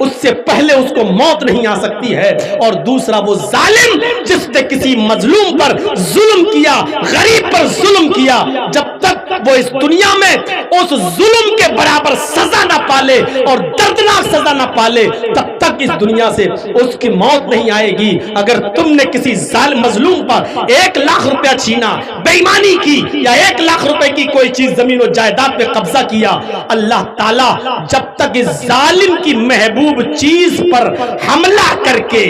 اس سے پہلے اس کو موت نہیں آ سکتی ہے. اور دوسرا وہ ظالم جس نے کسی مظلوم پر ظلم کیا, غریب پر ظلم کیا, جب تک وہ اس دنیا میں اس ظلم کے برابر سزا نہ پالے اور دردناک سزا نہ پالے, تب تک اس دنیا سے اس کی موت نہیں آئے گی. اگر تم نے کسی ظالم مظلوم پر 1 لاکھ روپیہ چھینا, بے ایمانی کی, یا 1 لاکھ روپے کی کوئی چیز زمین و جائیداد پہ قبضہ کیا, اللہ تعالیٰ جب تک اس ظالم کی محبوب چیز پر حملہ کر کے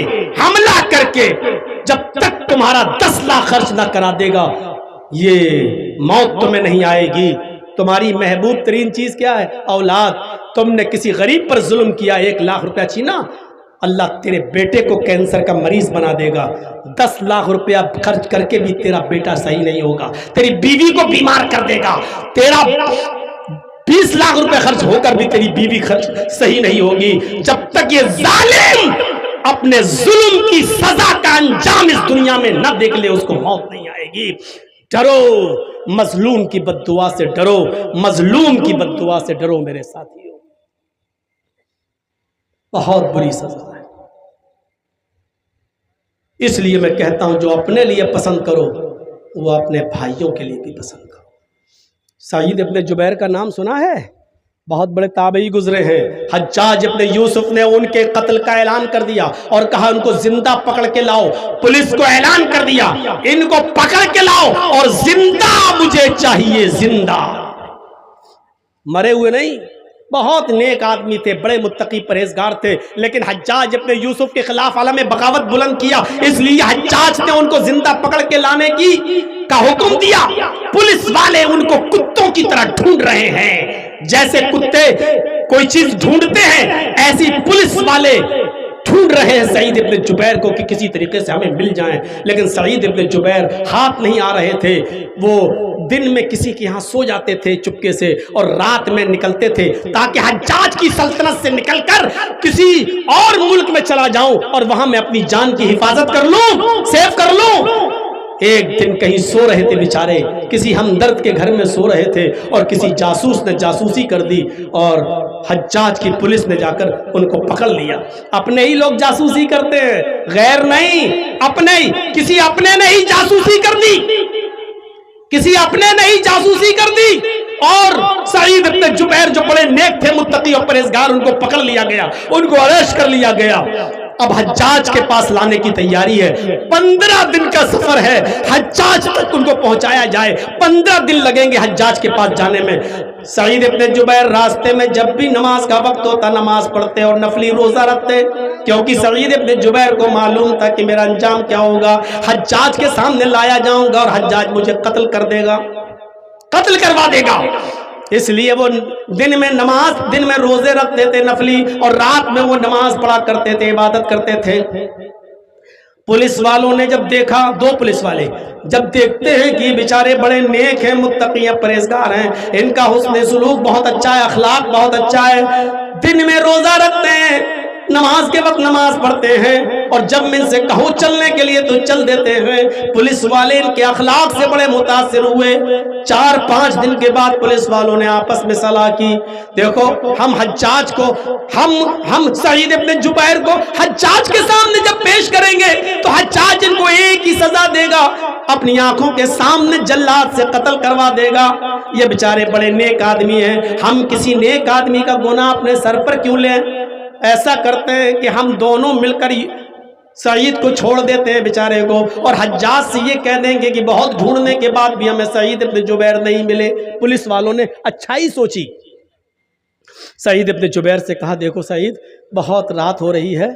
جب تک تمہارا 10 لاکھ خرچ نہ کرا دے گا, یہ موت تمہیں نہیں آئے گی. تمہاری محبوب ترین چیز کیا ہے؟ اولاد. تم نے کسی غریب پر ظلم کیا, 1 لاکھ روپیہ چھینا, اللہ تیرے بیٹے کو کینسر کا مریض بنا دے گا. 10 لاکھ روپیہ خرچ کر کے بھی تیرا بیٹا صحیح نہیں ہوگا, تیری بیوی کو بیمار کر دے گا. تیرا 20 لاکھ روپے خرچ ہو کر بھی تیری بیوی صحیح نہیں ہوگی. جب تک یہ ظالم اپنے ظلم کی سزا کا انجام اس دنیا میں نہ دیکھ لے, اس کو موت نہیں آئے گی. ڈرو, مظلوم کی بد دعا سے ڈرو, مظلوم کی بد دعا سے ڈرو میرے ساتھیوں. بہت بری سزا ہے. اس لیے میں کہتا ہوں جو اپنے لیے پسند کرو وہ اپنے بھائیوں کے لیے بھی پسند کرو. سعید ابن جبیر کا نام سنا ہے؟ بہت بڑے تابعی گزرے ہیں. حجاج ابن یوسف نے ان کے قتل کا اعلان کر دیا اور کہا ان کو زندہ پکڑ کے لاؤ. پولیس کو اعلان کر دیا ان کو پکڑ کے لاؤ اور زندہ مجھے چاہیے, زندہ, مرے ہوئے نہیں. بہت نیک آدمی تھے, بڑے متقی پرہیزگار تھے, لیکن حجاج ابن یوسف کے خلاف عالم بغاوت بلند کیا, اس لیے حجاج نے ان کو زندہ پکڑ کے لانے کا حکم دیا. پولیس والے ان کو کتوں کی طرح ڈھونڈ رہے ہیں, جیسے کتے کوئی چیز ڈھونڈتے ہیں ایسی پولیس والے ڈھونڈ رہے ہیں سعید ابن جبیر کو کہ کسی طریقے سے ہمیں مل جائیں. لیکن سعید ابن جبیر ہاتھ نہیں آ رہے تھے. وہ دن میں کسی کے یہاں سو جاتے تھے چپکے سے اور رات میں نکلتے تھے تاکہ حجاج کی سلطنت سے نکل کر کسی اور ملک میں چلا جاؤں اور وہاں میں اپنی جان کی حفاظت کر لوں, سیو کر لوں. ایک دن کہیں سو رہے تھے بیچارے, کسی ہمدرد کے گھر میں سو رہے تھے اور کسی جاسوس نے جاسوسی کر دی اور حجاج کی پولیس نے جا کر ان کو پکڑ لیا. اپنے ہی لوگ جاسوسی کرتے ہیں, غیر نہیں, اپنے ہی. کسی اپنے نے ہی جاسوسی کر دی, کسی اپنے نے ہی جاسوسی کر دی اور سعید ابن جبیر جو بڑے نیک تھے, متقی اور پرہیزگار, ان کو پکڑ لیا گیا, ان کو اریسٹ کر لیا گیا. اب حجاج کے پاس لانے کی تیاری ہے. 15 دن کا سفر ہے, حجاج تک ان کو پہنچایا جائے. 15 دن لگیں گے حجاج کے پاس جانے میں. سعید ابن جبیر راستے میں جب بھی نماز کا وقت ہوتا نماز پڑھتے اور نفلی روزہ رکھتے, کیونکہ سعید ابن جبیر کو معلوم تھا کہ میرا انجام کیا ہوگا. حجاج کے سامنے لایا جاؤں گا اور حجاج مجھے قتل کر دے گا, قتل کروا دے گا. اس لیے وہ دن میں روزے رکھتے تھے نفلی, اور رات میں وہ نماز پڑھا کرتے تھے, عبادت کرتے تھے. پولیس والوں نے جب دیکھا, 2 پولیس والے جب دیکھتے ہیں کہ بیچارے بڑے نیک ہیں, متقی ہیں, پرہیزگار ہیں, ان کا حسن سلوک بہت اچھا ہے, اخلاق بہت اچھا ہے, دن میں روزہ رکھتے ہیں, نماز کے وقت نماز پڑھتے ہیں, اور جب میں ان سے کہوں چلنے کے لیے تو چل دیتے ہیں. پولیس والے ان کے اخلاق سے بڑے متاثر ہوئے. 4-5 دن کے بعد پولیس والوں نے آپس میں صلاح کی, دیکھو ہم حجاج کو, ہم سعید ابن جبیر کو حجاج کے سامنے جب پیش کریں گے تو حجاج ان کو ایک ہی سزا دے گا, اپنی آنکھوں کے سامنے جلاد سے قتل کروا دے گا. یہ بیچارے بڑے نیک آدمی ہیں, ہم کسی نیک آدمی کا گناہ اپنے سر پر کیوں لیں؟ ایسا کرتے ہیں کہ ہم دونوں مل کر سعید کو چھوڑ دیتے ہیں بیچارے کو, اور حجاج سے یہ کہہ دیں گے کہ بہت ڈھونڈنے کے بعد بھی ہمیں سعید ابن جبیر نہیں ملے. پولیس والوں نے اچھائی سوچی. سعید ابن جبیر سے کہا, دیکھو سعید, بہت رات ہو رہی ہے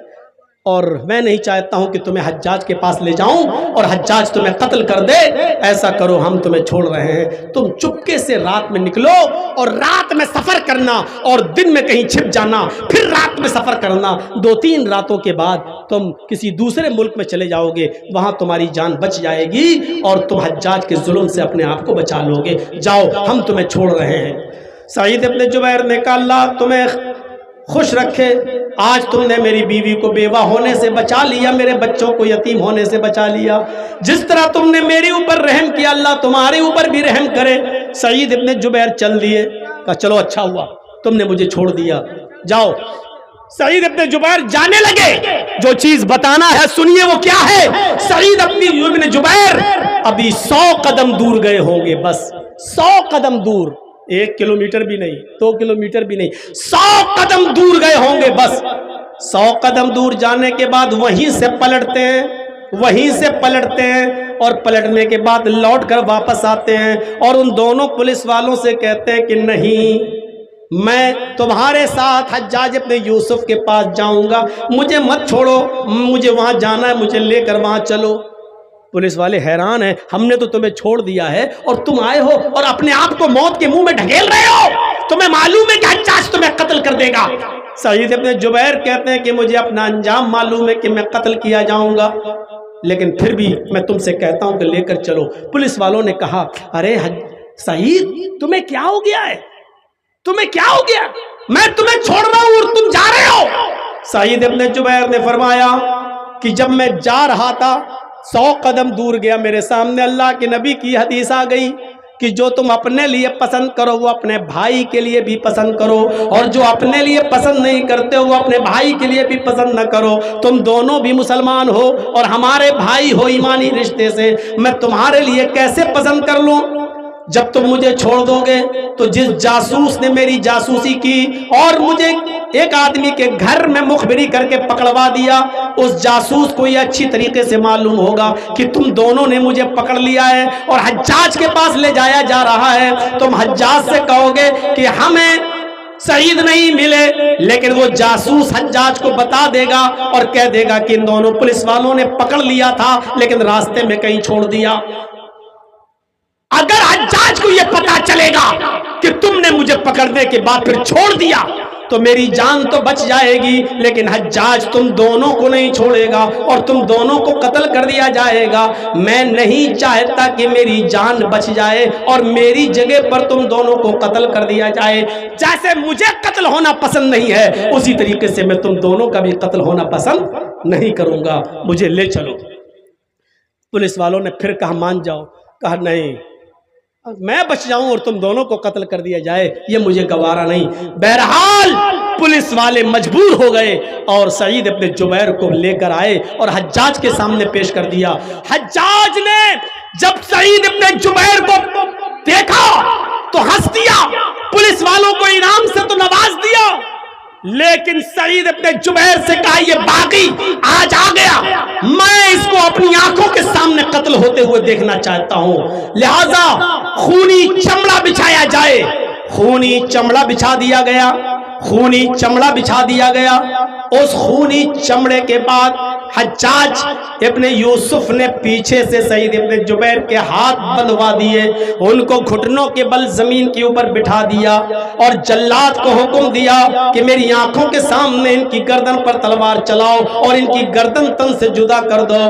اور میں نہیں چاہتا ہوں کہ تمہیں حجاج کے پاس لے جاؤں اور حجاج تمہیں قتل کر دے. ایسا کرو, ہم تمہیں چھوڑ رہے ہیں, تم چپکے سے رات میں نکلو اور رات میں سفر کرنا اور دن میں کہیں چھپ جانا, پھر رات میں سفر کرنا. 2-3 راتوں کے بعد تم کسی دوسرے ملک میں چلے جاؤ گے, وہاں تمہاری جان بچ جائے گی اور تم حجاج کے ظلم سے اپنے آپ کو بچا لو گے. جاؤ, ہم تمہیں چھوڑ رہے ہیں. سعید ابن جبیر نے کہا, اللہ تمہیں خوش رکھے, آج تم نے میری بیوی کو بیوہ ہونے سے بچا لیا, میرے بچوں کو یتیم ہونے سے بچا لیا. جس طرح تم نے میرے اوپر رحم کیا, اللہ تمہارے اوپر بھی رحم کرے. سعید ابن جبیر چل دیے, کہا چلو اچھا ہوا تم نے مجھے چھوڑ دیا, جاؤ. سعید ابن جبیر جانے لگے. جو چیز بتانا ہے سنیے وہ کیا ہے. سعید ابن جبیر ابھی 100 قدم دور گئے ہوں گے, بس 100 قدم دور, 1 کلومیٹر بھی نہیں, 2 کلومیٹر بھی نہیں, 100 قدم دور گئے ہوں گے بس. 100 قدم دور جانے کے بعد وہیں سے پلٹتے ہیں, وہیں سے پلٹتے ہیں, اور پلٹنے کے بعد لوٹ کر واپس آتے ہیں اور ان دونوں پولیس والوں سے کہتے ہیں کہ نہیں, میں تمہارے ساتھ حجاج ابن یوسف کے پاس جاؤں گا, مجھے مت چھوڑو, مجھے وہاں جانا ہے, مجھے لے کر وہاں چلو. پولیس والے حیران ہیں, ہم نے تو تمہیں چھوڑ دیا ہے اور تم آئے ہو اور اپنے آپ کو موت کے منہ میں ڈھکیل رہے ہو, تمہیں معلوم ہے کہ حجاج تمہیں قتل کر دے گا. سعید ابن جبیر کہتے ہیں کہ مجھے اپنا انجام معلوم ہے کہ میں قتل کیا جاؤں گا, لیکن پھر بھی میں تم سے کہتا ہوں کہ لے کر چلو. پولیس والوں نے کہا ارے سعید تمہیں کیا ہو گیا ہے, تمہیں کیا ہو گیا, میں تمہیں چھوڑ رہا ہوں اور تم جا رہے ہو. سعید ابن جبیر نے فرمایا کہ جب میں جا رہا تھا 100 قدم دور گیا, میرے سامنے اللہ کے نبی کی حدیث آ گئی کہ جو تم اپنے لیے پسند کرو وہ اپنے بھائی کے لیے بھی پسند کرو, اور جو اپنے لیے پسند نہیں کرتے وہ اپنے بھائی کے لیے بھی پسند نہ کرو. تم دونوں بھی مسلمان ہو اور ہمارے بھائی ہو ایمانی رشتے سے, میں تمہارے لیے کیسے پسند کر لوں. جب تم مجھے چھوڑ دو گے تو جس جاسوس نے میری جاسوسی کی اور مجھے ایک آدمی کے گھر میں مخبری کر کے پکڑوا دیا, اس جاسوس کو یہ اچھی طریقے سے معلوم ہوگا کہ تم دونوں نے مجھے پکڑ لیا ہے اور حجاج کے پاس لے جایا جا رہا ہے. تم حجاج سے کہو گے کہ ہمیں سعید نہیں ملے, لیکن وہ جاسوس حجاج کو بتا دے گا اور کہہ دے گا کہ ان دونوں پولیس والوں نے پکڑ لیا تھا لیکن راستے میں کہیں چھوڑ دیا. اگر حجاج کو یہ پتا چلے گا کہ تم نے مجھے پکڑنے کے بعد پھر چھوڑ دیا تو میری جان تو بچ جائے گی, لیکن حجاج تم دونوں کو نہیں چھوڑے گا اور تم دونوں کو قتل کر دیا جائے گا. میں نہیں چاہتا کہ میری جان بچ جائے اور میری جگہ پر تم دونوں کو قتل کر دیا جائے. جیسے مجھے قتل ہونا پسند نہیں ہے اسی طریقے سے میں تم دونوں کا بھی قتل ہونا پسند نہیں کروں گا, مجھے لے چلو. پولیس والوں نے پھر کہا مان جاؤ, کہا نہیں, میں بچ جاؤں اور تم دونوں کو قتل کر دیا جائے یہ مجھے گوارا نہیں. بہرحال پولیس والے مجبور ہو گئے اور سعید ابن جبیر کو لے کر آئے اور حجاج کے سامنے پیش کر دیا. حجاج نے جب سعید ابن جبیر کو دیکھا تو ہنس دیا, پولیس والوں کو انعام سے تو نواز دیا, لیکن سعید ابن جبیر سے کہا یہ باغی آج آ گیا, میں اس کو اپنی آنکھوں کے سامنے قتل ہوتے ہوئے دیکھنا چاہتا ہوں, لہذا خونی چمڑا بچھایا جائے. خونی چمڑا بچھا دیا گیا, خونی چمڑا بچھا دیا گیا. اس خونی چمڑے کے بعد حجاج ابن یوسف نے پیچھے سے سعید ابن جبیر کے ہاتھ بندھوا دیے, ان کو گھٹنوں کے بل زمین کے اوپر بٹھا دیا اور جلاد کو حکم دیا کہ میری آنکھوں کے سامنے ان کی گردن پر تلوار چلاؤ اور ان کی گردن تن سے جدا کر دو.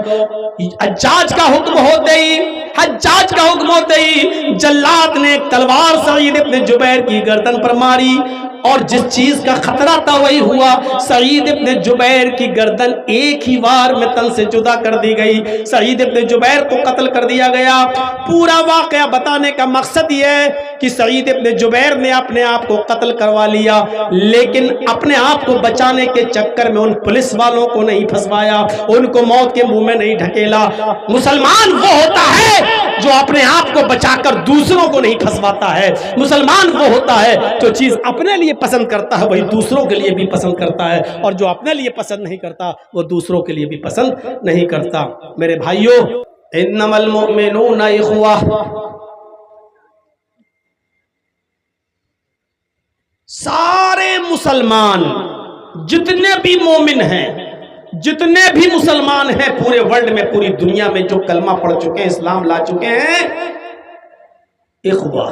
حجاج کا حکم ہوتے ہی جلاد نے ایک تلوار سعید ابن جبیر کی گردن پر ماری اور جس چیز کا خطرہ تھا وہی ہوا. سعید ابن جبیر کی گردن ایک ہی وار میں تن سے جدا کر دی گئی. سعید ابن جبیر کو قتل کر دیا گیا. پورا واقعہ بتانے کا مقصد یہ ہے کہ سعید ابن جبیر نے اپنے آپ کو قتل کروا لیا, لیکن اپنے آپ کو بچانے کے چکر میں ان پولیس والوں کو نہیں پھنسوایا, ان کو موت کے منہ میں نہیں ڈھکیلا. مسلمان وہ ہوتا ہے جو اپنے آپ کو بچا کر دوسروں کو نہیں پھنسواتا ہے. مسلمان وہ ہوتا ہے جو چیز اپنے لیے پسند کرتا ہے وہی دوسروں کے لیے بھی پسند کرتا ہے, اور جو اپنے لیے پسند نہیں کرتا وہ دوسروں کے لیے بھی پسند نہیں کرتا. میرے بھائیوں, انما المؤمنون اخوہ, سارے مسلمان جتنے بھی مومن ہیں, جتنے بھی مسلمان ہیں پورے ورلڈ میں, پوری دنیا میں جو کلمہ پڑھ چکے ہیں, اسلام لا چکے ہیں, اخوہ,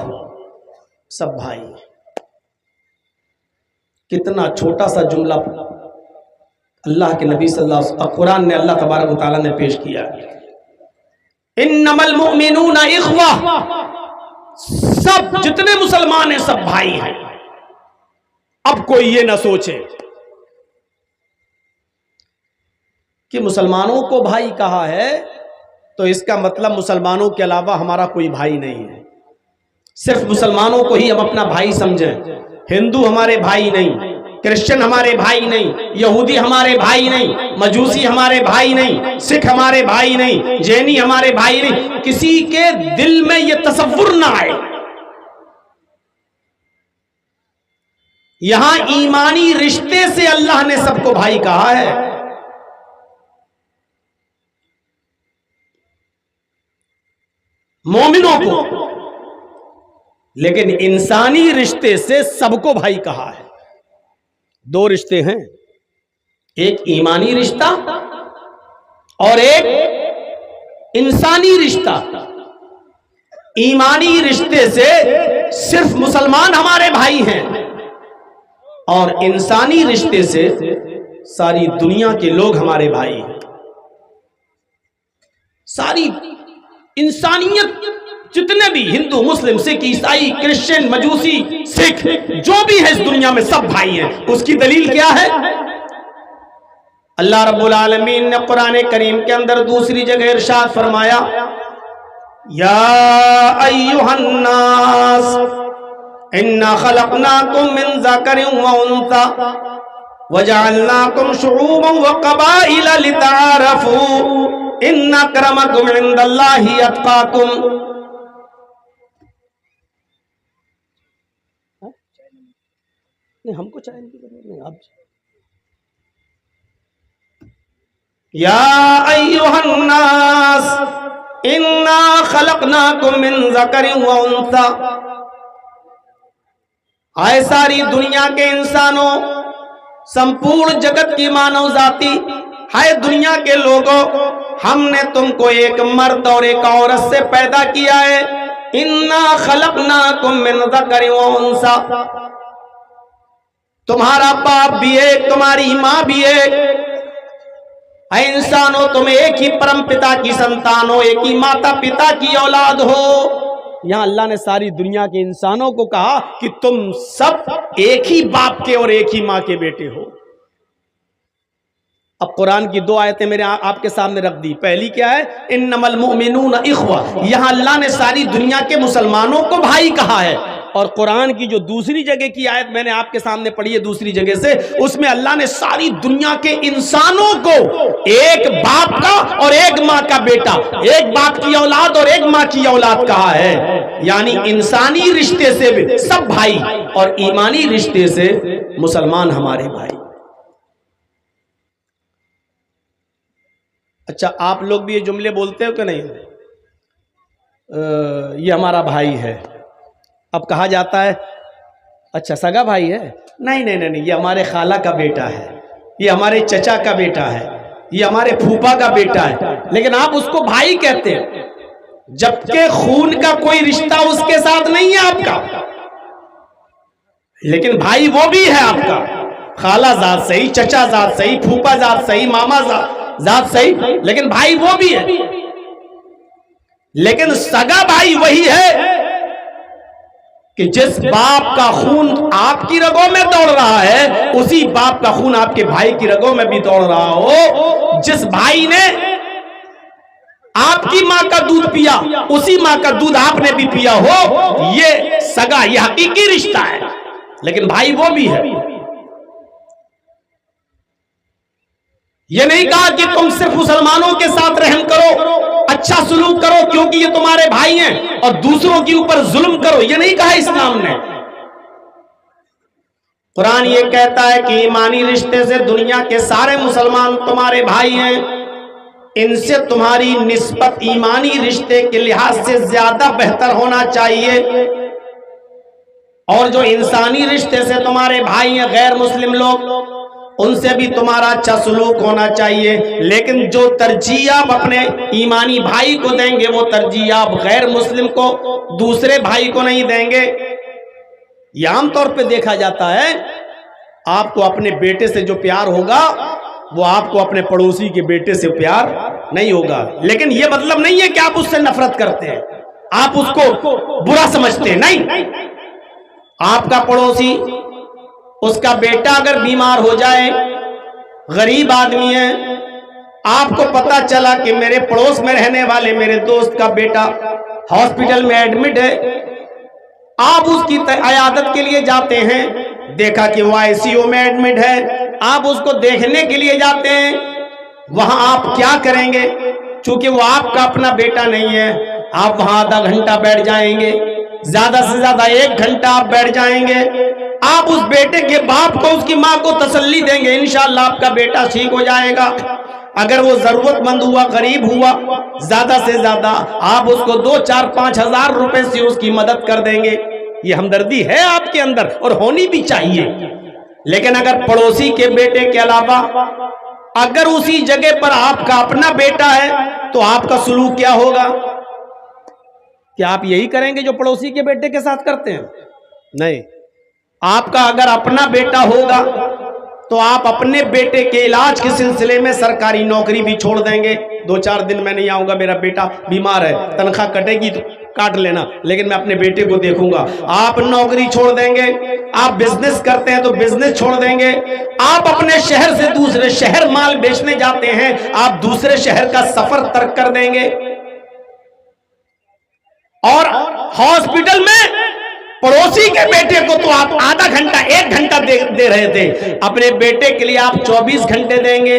سب بھائی. کتنا چھوٹا سا جملہ اللہ کے نبی صلی اللہ علیہ وسلم, قرآن نے اللہ تبارک و تعالیٰ نے پیش کیا. انما المؤمنون اخوہ, سب جتنے مسلمان ہیں سب بھائی ہیں. اب کوئی یہ نہ سوچے کہ مسلمانوں کو بھائی کہا ہے تو اس کا مطلب مسلمانوں کے علاوہ ہمارا کوئی بھائی نہیں ہے, صرف مسلمانوں کو ہی ہم اپنا بھائی سمجھیں, ہندو ہمارے بھائی نہیں, کرسچن ہمارے بھائی نہیں، یہودی ہمارے بھائی نہیں، مجوسی ہمارے بھائی نہیں، سکھ ہمارے بھائی نہیں، جینی ہمارے بھائی نہیں، کسی کے دل میں یہ تصور نہ آئے۔ یہاں ایمانی رشتے سے اللہ نے سب کو بھائی کہا ہے۔ مومنوں کو، لیکن انسانی رشتے سے سب کو بھائی کہا ہے۔ دو رشتے ہیں، ایک ایمانی رشتہ اور ایک انسانی رشتہ۔ ایمانی رشتے سے صرف مسلمان ہمارے بھائی ہیں، اور انسانی رشتے سے ساری دنیا کے لوگ ہمارے بھائی ہیں۔ ساری انسانیت، جتنے بھی ہندو، مسلم، سکھ، عیسائی، کرسچن، مجوسی، سکھ، جو بھی ہے اس دنیا میں سب بھائی ہیں۔ اس کی دلیل کیا ہے؟ اللہ رب العالمین نے قرآن کریم کے اندر دوسری جگہ ارشاد فرمایا، یا ایھا الناس انا خلقناکم من ذکر و انثی وجعلناکم شعوبا وقبائل لتعارفوا ان اکرمکم عند اللہ اتقاکم۔ ہم کو چاہیے کی ضرورت نہیں، آپ یا ایھا الناس انا خلقناکم من ذکر و انثی، آئے ساری دنیا کے انسانوں، سمپورن جگت کی مانو ذاتی، ہائے دنیا کے لوگوں، ہم نے تم کو ایک مرد اور ایک عورت سے پیدا کیا ہے۔ انا خلقناکم من ذکر و انثی، تمہارا باپ بھی ایک، تمہاری ماں بھی ایک، اے انسانوں تم ایک ہی پرم پتا کی سنتان ہو، ایک ہی ماتا پتا کی اولاد ہو۔ یہاں اللہ نے ساری دنیا کے انسانوں کو کہا کہ تم سب ایک ہی باپ کے اور ایک ہی ماں کے بیٹے ہو۔ اب قرآن کی دو آیتیں میرے آپ کے سامنے رکھ دی۔ پہلی کیا ہے؟ انما المؤمنون اخوہ، یہاں اللہ نے ساری دنیا کے مسلمانوں کو بھائی کہا ہے۔ اور قرآن کی جو دوسری جگہ کی آیت میں نے آپ کے سامنے پڑھی ہے دوسری جگہ سے، اس میں اللہ نے ساری دنیا کے انسانوں کو ایک باپ کا اور ایک ماں کا بیٹا، ایک باپ کی اولاد اور ایک ماں کی اولاد کہا ہے۔ یعنی انسانی رشتے سے بھی سب بھائی، اور ایمانی رشتے سے مسلمان ہمارے بھائی۔ اچھا آپ لوگ بھی یہ جملے بولتے ہو کہ نہیں؟ یہ ہمارا بھائی ہے۔ اب کہا جاتا ہے اچھا سگا بھائی ہے؟ نہیں نہیں نہیں، یہ ہمارے خالہ کا بیٹا ہے، یہ ہمارے چچا کا بیٹا ہے، یہ ہمارے پھوپھا کا بیٹا ہے، لیکن آپ اس کو بھائی کہتے ہیں، جبکہ خون کا کوئی رشتہ اس کے ساتھ نہیں ہے آپ کا، لیکن بھائی وہ بھی ہے آپ کا۔ خالہ ذات صحیح، چچا ذات صحیح، پھوپھا ذات صحیح، ماما ذات صحیح، لیکن بھائی وہ بھی ہے۔ لیکن سگا بھائی وہی ہے کہ جس باپ کا خون آپ کی رگوں میں دوڑ رہا ہے، اسی باپ کا خون آپ کے بھائی کی رگوں میں بھی دوڑ رہا ہو۔ جس بھائی نے آپ کی ماں کا دودھ پیا، اسی ماں کا دودھ آپ نے بھی پیا ہو، یہ سگا، یہ حقیقی رشتہ ہے، لیکن بھائی وہ بھی ہے۔ یہ نہیں کہا کہ تم صرف مسلمانوں کے ساتھ رحم کرو، اچھا سلوک کرو کیونکہ یہ تمہارے بھائی ہیں، اور دوسروں کے اوپر ظلم کرو، یہ نہیں کہا اسلام نے۔ قرآن یہ کہتا ہے کہ ایمانی رشتے سے دنیا کے سارے مسلمان تمہارے بھائی ہیں، ان سے تمہاری نسبت ایمانی رشتے کے لحاظ سے زیادہ بہتر ہونا چاہیے، اور جو انسانی رشتے سے تمہارے بھائی ہیں غیر مسلم لوگ، ان سے بھی تمہارا اچھا سلوک ہونا چاہیے، لیکن جو ترجیح آپ اپنے ایمانی بھائی کو دیں گے وہ ترجیح آپ غیر مسلم کو، دوسرے بھائی کو نہیں دیں گے۔ یہ عام طور پہ دیکھا جاتا ہے، آپ کو اپنے بیٹے سے جو پیار ہوگا وہ آپ کو اپنے پڑوسی کے بیٹے سے پیار نہیں ہوگا، لیکن یہ مطلب نہیں ہے کہ آپ اس سے نفرت کرتے ہیں، آپ اس کو برا سمجھتے ہیں، نہیں۔ آپ کا پڑوسی، اس کا بیٹا اگر بیمار ہو جائے، غریب آدمی ہے، آپ کو پتا چلا کہ میرے پڑوس میں رہنے والے میرے دوست کا بیٹا ہاسپٹل میں ایڈمٹ ہے، آپ اس کی عیادت کے لیے جاتے ہیں، دیکھا کہ وہ ICU میں ایڈمٹ ہے, آپ اس کو دیکھنے کے لیے جاتے ہیں, وہاں آپ کیا کریں گے؟ چونکہ وہ آپ کا اپنا بیٹا نہیں ہے, آپ وہاں آدھا گھنٹہ بیٹھ جائیں گے, زیادہ سے زیادہ 1 گھنٹہ آپ بیٹھ جائیں گے. آپ اس بیٹے کے باپ کو, اس کی ماں کو تسلی دیں گے, انشاءاللہ آپ کا بیٹا ٹھیک ہو جائے گا. اگر وہ ضرورت مند ہوا, غریب ہوا, زیادہ سے زیادہ آپ اس کو 2 4 5 ہزار روپے سے اس کی مدد کر دیں گے. یہ ہمدردی ہے آپ کے اندر اور ہونی بھی چاہیے. لیکن اگر پڑوسی کے بیٹے کے علاوہ اگر اسی جگہ پر آپ کا اپنا بیٹا ہے تو آپ کا سلوک کیا ہوگا؟ کیا آپ یہی کریں گے جو پڑوسی کے بیٹے کے ساتھ کرتے ہیں؟ نہیں. آپ کا اگر اپنا بیٹا ہوگا تو آپ اپنے بیٹے کے علاج کے سلسلے میں سرکاری نوکری بھی چھوڑ دیں گے. 2 4 دن میں نہیں آؤں گا, میرا بیٹا بیمار ہے, تنخواہ کٹے گی تو کاٹ لینا, لیکن میں اپنے بیٹے کو دیکھوں گا. آپ نوکری چھوڑ دیں گے, آپ بزنس کرتے ہیں تو بزنس چھوڑ دیں گے, آپ اپنے شہر سے دوسرے شہر مال بیچنے جاتے ہیں, آپ دوسرے شہر کا سفر ترک کر دیں گے. اور ہاسپٹل میں پڑوسی کے بیٹے کو تو آپ آدھا گھنٹہ 1 گھنٹہ دے رہے تھے, اپنے بیٹے کے لیے آپ 24 گھنٹے دیں گے.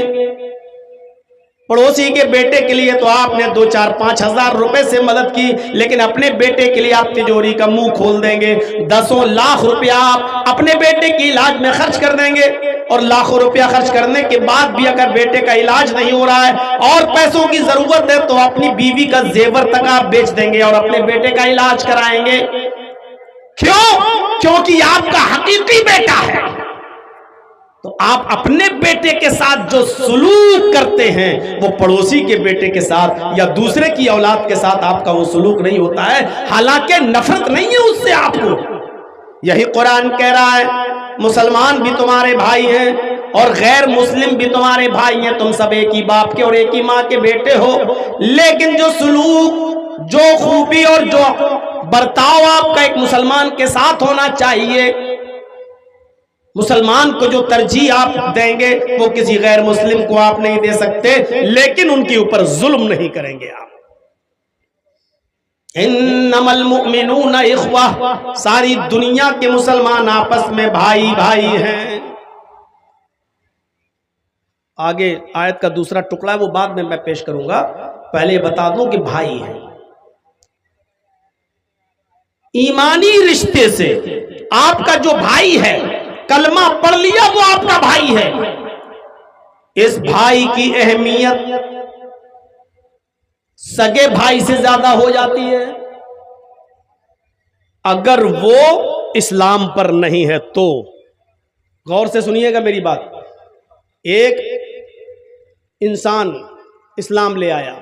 پڑوسی کے بیٹے کے لیے تو آپ نے 2 4 5 ہزار روپے سے مدد کی, لیکن اپنے بیٹے کے لیے آپ تجوری کا منہ کھول دیں گے. 10 لاکھ روپیہ آپ اپنے بیٹے کے علاج میں خرچ کر دیں گے, اور لاکھوں روپیہ خرچ کرنے کے بعد بھی اگر بیٹے کا علاج نہیں ہو رہا ہے اور پیسوں کی ضرورت ہے تو اپنی بیوی کا زیور تک آپ بیچ دیں گے اور اپنے بیٹے کا علاج کرائیں گے. کیوں؟ کیونکہ آپ کا حقیقی بیٹا ہے. تو آپ اپنے بیٹے کے ساتھ جو سلوک کرتے ہیں وہ پڑوسی کے بیٹے کے ساتھ یا دوسرے کی اولاد کے ساتھ آپ کا وہ سلوک نہیں ہوتا ہے. حالانکہ نفرت نہیں ہے اس سے آپ کو. یہی قرآن کہہ رہا ہے مسلمان بھی تمہارے بھائی ہیں اور غیر مسلم بھی تمہارے بھائی ہیں, تم سب ایک ہی باپ کے اور ایک ہی ماں کے بیٹے ہو. لیکن جو سلوک, جو خوبی اور جو برتاؤ آپ کا ایک مسلمان کے ساتھ ہونا چاہیے, مسلمان کو جو ترجیح آپ دیں گے وہ کسی غیر مسلم کو آپ نہیں دے سکتے. لیکن ان کے اوپر ظلم نہیں کریں گے آپ. انما المؤمنون اخوہ, ساری دنیا کے مسلمان آپس میں بھائی بھائی ہیں. آگے آیت کا دوسرا ٹکڑا ہے وہ بعد میں پیش کروں گا, پہلے بتا دوں کہ بھائی ہیں. ایمانی رشتے سے آپ کا جو بھائی ہے, کلمہ پڑھ لیا وہ آپ کا بھائی ہے. اس بھائی کی اہمیت سگے بھائی سے زیادہ ہو جاتی ہے اگر وہ اسلام پر نہیں ہے تو. غور سے سنیے گا میری بات. ایک انسان اسلام لے آیا,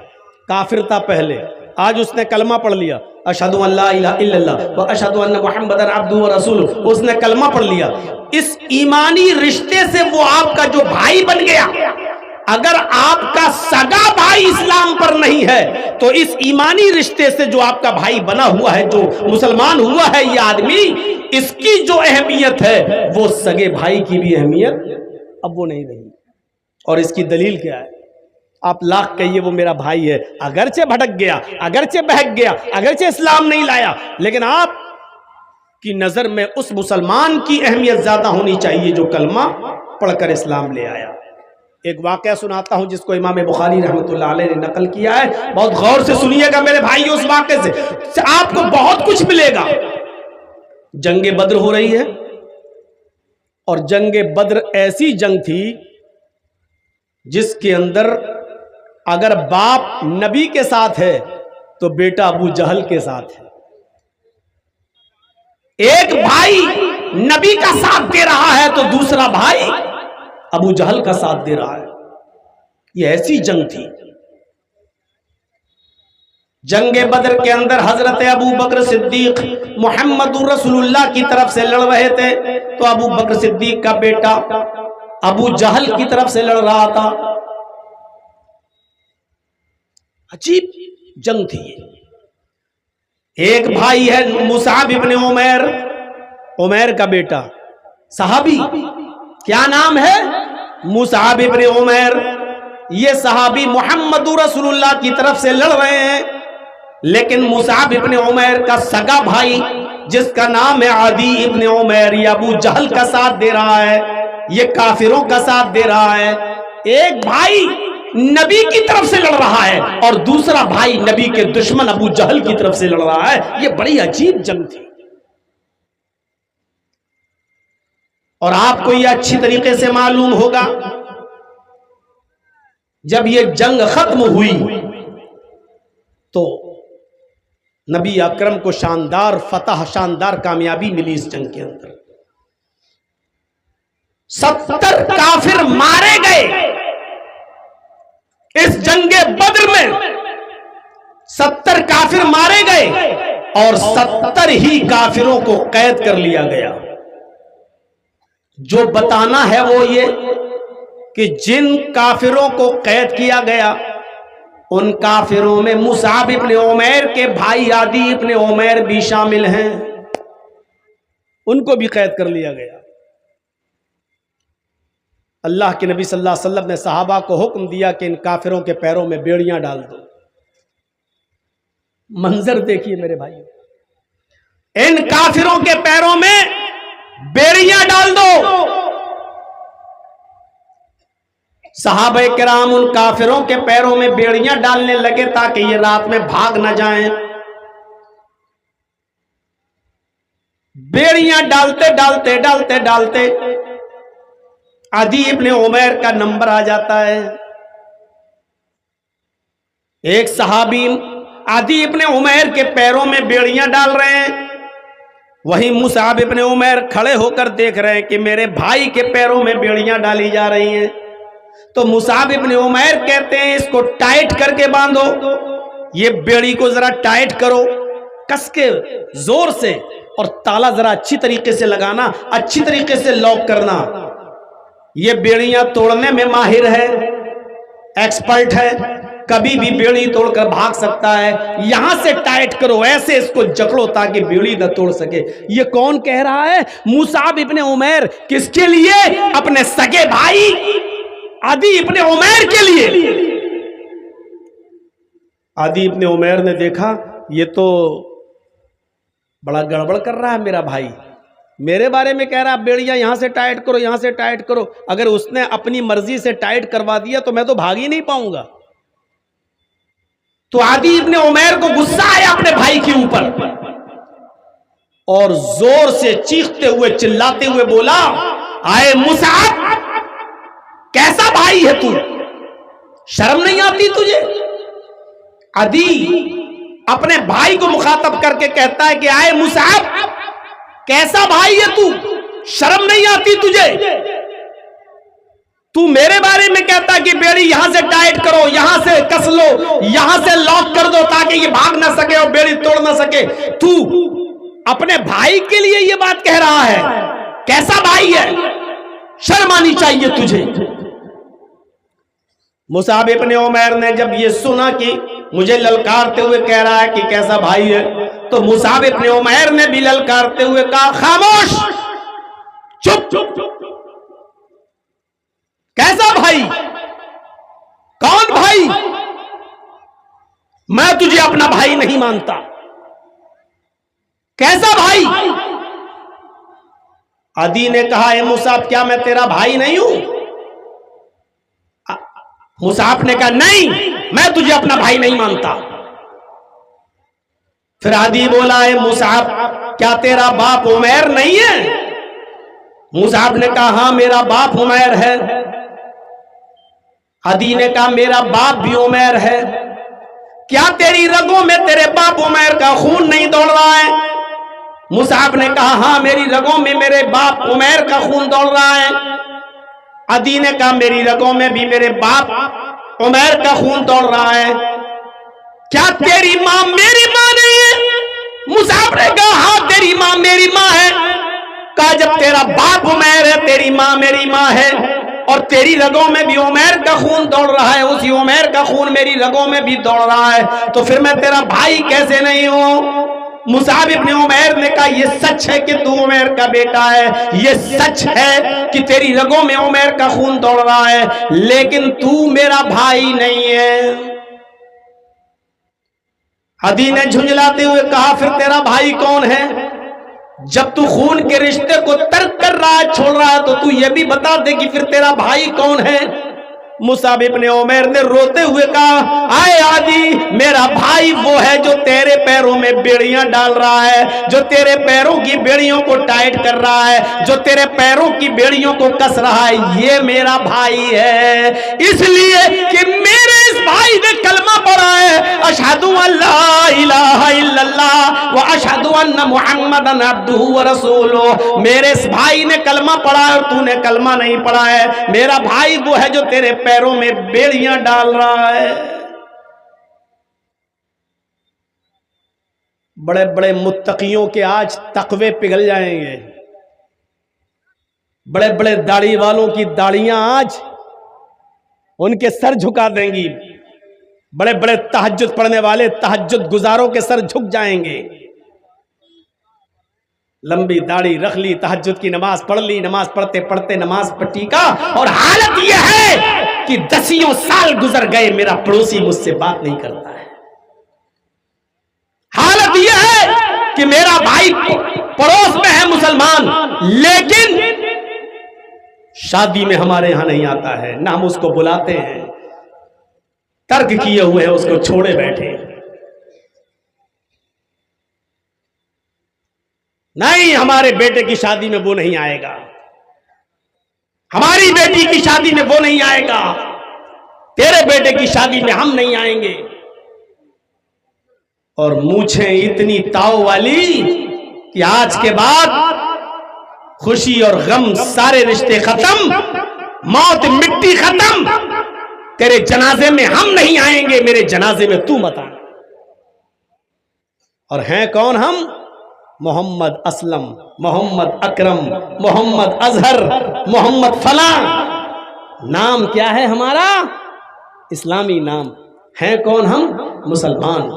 کافر تھا پہلے, آج اس نے کلمہ پڑھ لیا, اشہدو ان لا الہ الا اللہ و اشہدو ان محمدًا عبدہ و رسولہ, اس نے کلمہ پڑھ لیا. اس ایمانی رشتے سے وہ آپ کا جو بھائی بن گیا. اگر آپ کا سگا بھائی اسلام پر نہیں ہے تو اس ایمانی رشتے سے جو آپ کا بھائی بنا ہوا ہے, جو مسلمان ہوا ہے یہ آدمی, اس کی جو اہمیت ہے وہ سگے بھائی کی بھی اہمیت اب وہ نہیں رہی. اور اس کی دلیل کیا ہے؟ آپ لاکھ کہیے وہ میرا بھائی ہے, اگرچہ بھٹک گیا, اگرچہ بہک گیا, اگرچہ اسلام نہیں لایا, لیکن آپ کی نظر میں اس مسلمان کی اہمیت زیادہ ہونی چاہیے جو کلمہ پڑھ کر اسلام لے آیا. ایک واقعہ سناتا ہوں جس کو امام بخاری رحمۃ اللہ علیہ نے نقل کیا ہے, بہت غور سے سنیے گا میرے بھائی. اس واقعے سے آپ کو بہت کچھ ملے گا. جنگ بدر ہو رہی ہے اور جنگ بدر ایسی جنگ تھی جس کے اندر اگر باپ نبی کے ساتھ ہے تو بیٹا ابو جہل کے ساتھ ہے. ایک بھائی نبی کا ساتھ دے رہا ہے تو دوسرا بھائی ابو جہل کا ساتھ دے رہا ہے. یہ ایسی جنگ تھی. جنگ بدر کے اندر حضرت ابو بکر صدیق محمد رسول اللہ کی طرف سے لڑ رہے تھے تو ابو بکر صدیق کا بیٹا ابو جہل کی طرف سے لڑ رہا تھا. عجیب جنگ تھی. ایک بھائی ہے مصعب ابن عمیر, عمیر کا بیٹا, صحابی, کیا نام ہے؟ مصعب ابن عمیر. یہ صحابی محمد رسول اللہ کی طرف سے لڑ رہے ہیں, لیکن مصعب ابن عمیر کا سگا بھائی جس کا نام ہے عدی ابن عمیر، یہ ابو جہل کا ساتھ دے رہا ہے، یہ کافروں کا ساتھ دے رہا ہے۔ ایک بھائی نبی کی طرف سے لڑ رہا ہے اور دوسرا بھائی نبی کے دشمن ابو جہل کی طرف سے لڑ رہا ہے۔ یہ بڑی عجیب جنگ تھی، اور آپ کو یہ اچھی طریقے سے معلوم ہوگا جب یہ جنگ ختم ہوئی تو نبی اکرم کو شاندار فتح، شاندار کامیابی ملی اس جنگ کے اندر۔ 70 کافر مارے گئے اس جنگ بدر میں، 70 کافر مارے گئے اور 70 ہی کافروں کو قید کر لیا گیا۔ جو بتانا ہے وہ یہ کہ جن کافروں کو قید کیا گیا ان کافروں میں مصعب ابن عمیر کے بھائی عدی ابن عمیر بھی شامل ہیں، ان کو بھی قید کر لیا گیا۔ اللہ کے نبی صلی اللہ علیہ وسلم نے صحابہ کو حکم دیا کہ ان کافروں کے پیروں میں بیڑیاں ڈال دو۔ منظر دیکھیے میرے بھائی، ان کافروں کے پیروں میں بیڑیاں ڈال دو۔ صحابہ کرام ان کافروں کے پیروں میں بیڑیاں ڈالنے لگے تاکہ یہ رات میں بھاگ نہ جائیں۔ بیڑیاں ڈالتے ڈالتے ڈالتے ڈالتے عدی ابن عمیر کا نمبر آ جاتا ہے۔ ایک صحابی عدی ابن عمیر کے پیروں میں بیڑیاں ڈال رہے ہیں، وہیں مصعب ابن عمیر کھڑے ہو کر دیکھ رہے ہیں کہ میرے بھائی کے پیروں میں بیڑیاں ڈالی جا رہی ہیں۔ تو مصعب ابن عمیر کہتے ہیں اس کو ٹائٹ کر کے باندھو، یہ بیڑی کو ذرا ٹائٹ کرو، کس کے زور سے، اور تالا ذرا اچھی طریقے سے لگانا، اچھی طریقے سے لاک کرنا۔ یہ بیڑیاں توڑنے میں ماہر ہے، ایکسپرٹ ہے، کبھی بھی بیڑی توڑ کر بھاگ سکتا ہے۔ یہاں سے ٹائٹ کرو، ایسے اس کو جکڑو تاکہ بیڑی نہ توڑ سکے۔ یہ کون کہہ رہا ہے؟ مصعب ابن عمیر۔ کس کے لیے؟ اپنے سگے بھائی عدی ابن عمیر کے لیے۔ عدی ابن عمیر نے دیکھا یہ تو بڑا گڑبڑ کر رہا ہے میرا بھائی، میرے بارے میں کہہ رہا بیڑیاں یہاں سے ٹائٹ کرو، یہاں سے ٹائٹ کرو۔ اگر اس نے اپنی مرضی سے ٹائٹ کروا دیا تو میں تو بھاگ ہی نہیں پاؤں گا۔ تو عدی ابن عمیر کو غصہ آیا اپنے بھائی کے اوپر اور زور سے چیختے ہوئے چلاتے ہوئے بولا، آئے مصعب، کیسا بھائی ہے تو؟ شرم نہیں آتی تجھے؟ عدی اپنے بھائی کو مخاطب کر کے کہتا ہے کہ آئے مصعب، کیسا بھائی ہے تو؟ شرم نہیں آتی تجھے؟ تو میرے بارے میں کہتا کہ بیڑی یہاں سے ٹائٹ کرو، یہاں سے کس لو، یہاں سے لاک کر دو تاکہ یہ بھاگ نہ سکے اور بیڑی توڑ نہ سکے۔ تو اپنے بھائی کے لیے یہ بات کہہ رہا ہے؟ کیسا بھائی ہے؟ شرم آنی چاہیے تجھے۔ مصعب ابن عمیر نے جب یہ سنا کہ مجھے للکارتے ہوئے کہہ رہا ہے کہ کیسا بھائی ہے، تو مصعب ابن عمیر نے بھی للکارتے ہوئے کہا، خاموش، چپ، کیسا بھائی؟ کون بھائی؟ میں تجھے اپنا بھائی نہیں مانتا۔ کیسا بھائی؟ عدی نے کہا، اے مصعب، کیا میں تیرا بھائی نہیں ہوں؟ مصعب نے کہا، نہیں، میں تجھے اپنا بھائی نہیں مانتا۔ پھر عدی بولا، اے مصعب، کیا تیرا باپ عمیر نہیں ہے؟ مصعب نے کہا، ہاں میرا باپ عمیر ہے۔ عدی نے کہا، میرا باپ بھی عمیر ہے۔ کیا تیری رگوں میں تیرے باپ عمیر کا خون نہیں دوڑ رہا ہے؟ مصعب نے کہا، ہاں میری رگوں میں میرے باپ عمیر کا خون دوڑ رہا ہے۔ عدی نے کہا، میری رگوں میں بھی میرے باپ عمیر کا خون دوڑ رہا ہے۔ کیا تیری ماں میری ماں نہیں ہے؟ مصعب نے کہا، ہاں تیری ماں میری ماں ہے۔ کہا، جب تیرا باپ عمیر ہے، تیری ماں میری ماں ہے، اور تیری رگوں میں بھی عمیر کا خون دوڑ رہا ہے، اسی عمیر کا خون میری رگوں میں بھی دوڑ رہا ہے، تو پھر میں تیرا بھائی کیسے نہیں ہوں؟ مصعب ابن عمیر نے کہا، یہ سچ ہے کہ تو عمیر کا بیٹا ہے، یہ سچ ہے کہ تیری رگوں میں عمیر کا خون دوڑ رہا ہے، لیکن تو میرا بھائی نہیں ہے۔ عدی نے جھنجلاتے ہوئے کہا، پھر تیرا بھائی کون ہے؟ جب تو خون کے رشتے کو ترک کر رہا ہے، چھوڑ رہا ہے، تو تو یہ بھی بتا دے کہ پھر تیرا بھائی کون ہے؟ مصعب ابن عمیر نے روتے ہوئے کہا، آئے عادی، میرا بھائی وہ ہے جو تیرے پیروں میں بیڑیاں ڈال رہا ہے، جو تیرے پیروں کی بیڑیوں کو ٹائٹ کر رہا ہے، جو تیرے پیروں کی بیڑیوں کو کس رہا ہے، یہ میرا بھائی ہے، اس لیے کہ میرے اس بھائی نے کلمہ پڑھا ہے، اشہد ان لا الہ الا اللہ و اشہد ان محمد عبدہ و رسولہ۔ میرے اس بھائی نے کلمہ پڑھا ہے اور تو نے کلمہ نہیں پڑھا ہے، میرا بھائی وہ ہے جو تیرے پیروں میں بیڑیاں ڈال رہا ہے۔ بڑے بڑے متقیوں کے آج تقوے پگھل جائیں گے، بڑے بڑے داڑھی والوں کی داڑیاں آج ان کے سر جھکا دیں گی، بڑے بڑے تہجد پڑھنے والے تہجد گزاروں کے سر جھک جائیں گے۔ لمبی داڑھی رکھ لی، تہجد کی نماز پڑھ لی، نماز پڑھتے پڑھتے نماز پٹی کا، اور حالت یہ ہے کہ 10 سال گزر گئے، میرا پڑوسی مجھ سے بات نہیں کرتا ہے۔ حالت یہ ہے کہ میرا بھائی پڑوس میں ہے مسلمان، لیکن شادی میں ہمارے ہاں نہیں آتا ہے، نہ ہم اس کو بلاتے ہیں، ترک کیے ہوئے ہیں، اس کو چھوڑے بیٹھے، نہیں ہمارے بیٹے کی شادی میں وہ نہیں آئے گا، ہماری بیٹی کی شادی میں وہ نہیں آئے گا، تیرے بیٹے کی شادی میں ہم نہیں آئیں گے۔ اور مونچھیں اتنی تاؤ والی کہ آج کے بعد خوشی اور غم سارے رشتے ختم، موت مٹی ختم، تیرے جنازے میں ہم نہیں آئیں گے، میرے جنازے میں تو مت آ۔ اور ہیں کون ہم؟ محمد اسلم، محمد اکرم، محمد اظہر، محمد فلاں، نام کیا ہے ہمارا؟ اسلامی نام۔ ہیں کون ہم؟ مسلمان،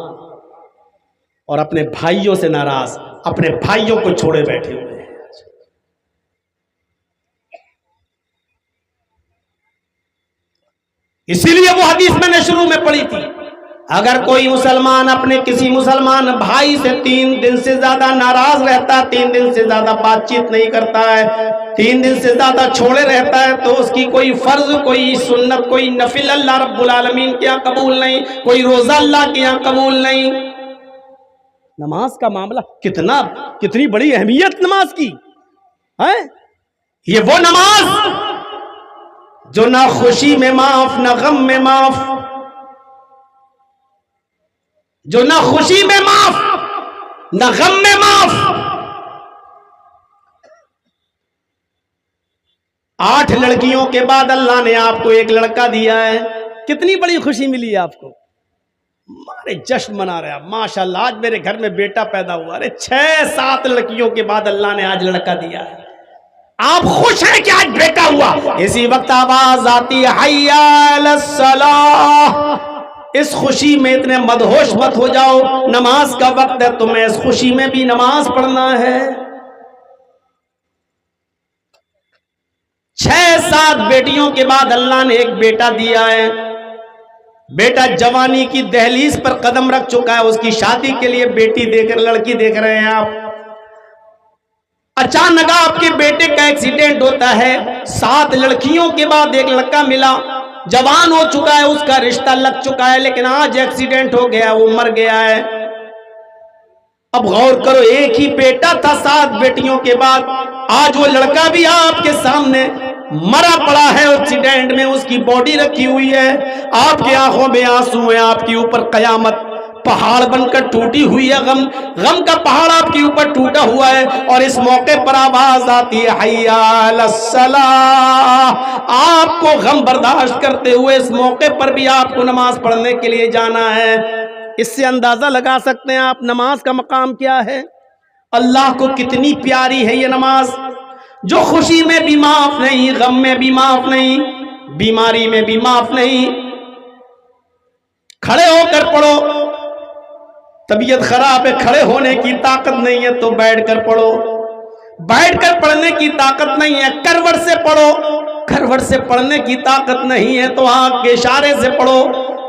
اور اپنے بھائیوں سے ناراض، اپنے بھائیوں کو چھوڑے بیٹھے ہوئے ہیں۔ اسی لیے وہ حدیث میں نے شروع میں پڑھی تھی، اگر کوئی مسلمان اپنے کسی مسلمان بھائی سے 3 دن سے زیادہ ناراض رہتا ہے، 3 دن سے زیادہ بات چیت نہیں کرتا ہے، 3 دن سے زیادہ چھوڑے رہتا ہے، تو اس کی کوئی فرض، کوئی سنت، کوئی نفل اللہ رب العالمین کے یہاں قبول نہیں، کوئی روزہ اللہ کے یہاں قبول نہیں۔ نماز کا معاملہ کتنی بڑی اہمیت نماز کی ہے۔ یہ وہ نماز جو نہ خوشی میں معاف، نہ غم میں معاف، جو نہ خوشی میں معاف، نہ غم میں معاف۔ 8 لڑکیوں کے بعد اللہ نے آپ کو ایک لڑکا دیا ہے، کتنی بڑی خوشی ملی آپ کو، ہمارے جشن منا رہے ہیں ماشاءاللہ، آج میرے گھر میں بیٹا پیدا ہوا۔ ارے 6-7 لڑکیوں کے بعد اللہ نے آج لڑکا دیا ہے، آپ خوش ہیں کہ آج بیٹا ہوا؟ اسی وقت آواز آتی ہے حی علی الصلاۃ۔ اس خوشی میں اتنے مدہوش مت ہو جاؤ، نماز کا وقت ہے، تمہیں اس خوشی میں بھی نماز پڑھنا ہے۔ 6-7 بیٹیوں کے بعد اللہ نے ایک بیٹا دیا ہے، بیٹا جوانی کی دہلیز پر قدم رکھ چکا ہے، اس کی شادی کے لیے لڑکی دیکھ رہے ہیں آپ، اچانک آپ کے بیٹے کا ایکسیڈنٹ ہوتا ہے، 7 لڑکیوں کے بعد ایک لڑکا ملا، جوان ہو چکا ہے، اس کا رشتہ لگ چکا ہے، لیکن آج ایکسیڈنٹ ہو گیا، وہ مر گیا ہے۔ اب غور کرو، ایک ہی بیٹا تھا 7 بیٹیوں کے بعد، آج وہ لڑکا بھی آپ کے سامنے مرا پڑا ہے ایکسیڈنٹ میں، اس کی باڈی رکھی ہوئی ہے، آپ کی آنکھوں میں آنسو ہیں، آپ کے اوپر قیامت پہاڑ بن کر ٹوٹی ہوئی ہے، غم کا پہاڑ آپ کے اوپر ٹوٹا ہوا ہے، اور اس موقع پر آواز آتی ہے حی علی الصلاۃ۔ آپ کو غم برداشت کرتے ہوئے اس موقع پر بھی آپ کو نماز پڑھنے کے لیے جانا ہے۔ اس سے اندازہ لگا سکتے ہیں آپ نماز کا مقام کیا ہے، اللہ کو کتنی پیاری ہے یہ نماز، جو خوشی میں بھی معاف نہیں، غم میں بھی معاف نہیں، بیماری میں بھی معاف نہیں۔ کھڑے ہو کر پڑھو، طبیعت خراب ہے، کھڑے ہونے کی طاقت نہیں ہے تو بیٹھ کر پڑھو، بیٹھ کر پڑھنے کی طاقت نہیں ہے کروٹ سے پڑھو، کروٹ سے پڑھنے کی طاقت نہیں ہے تو آنکھ کے اشارے سے پڑھو،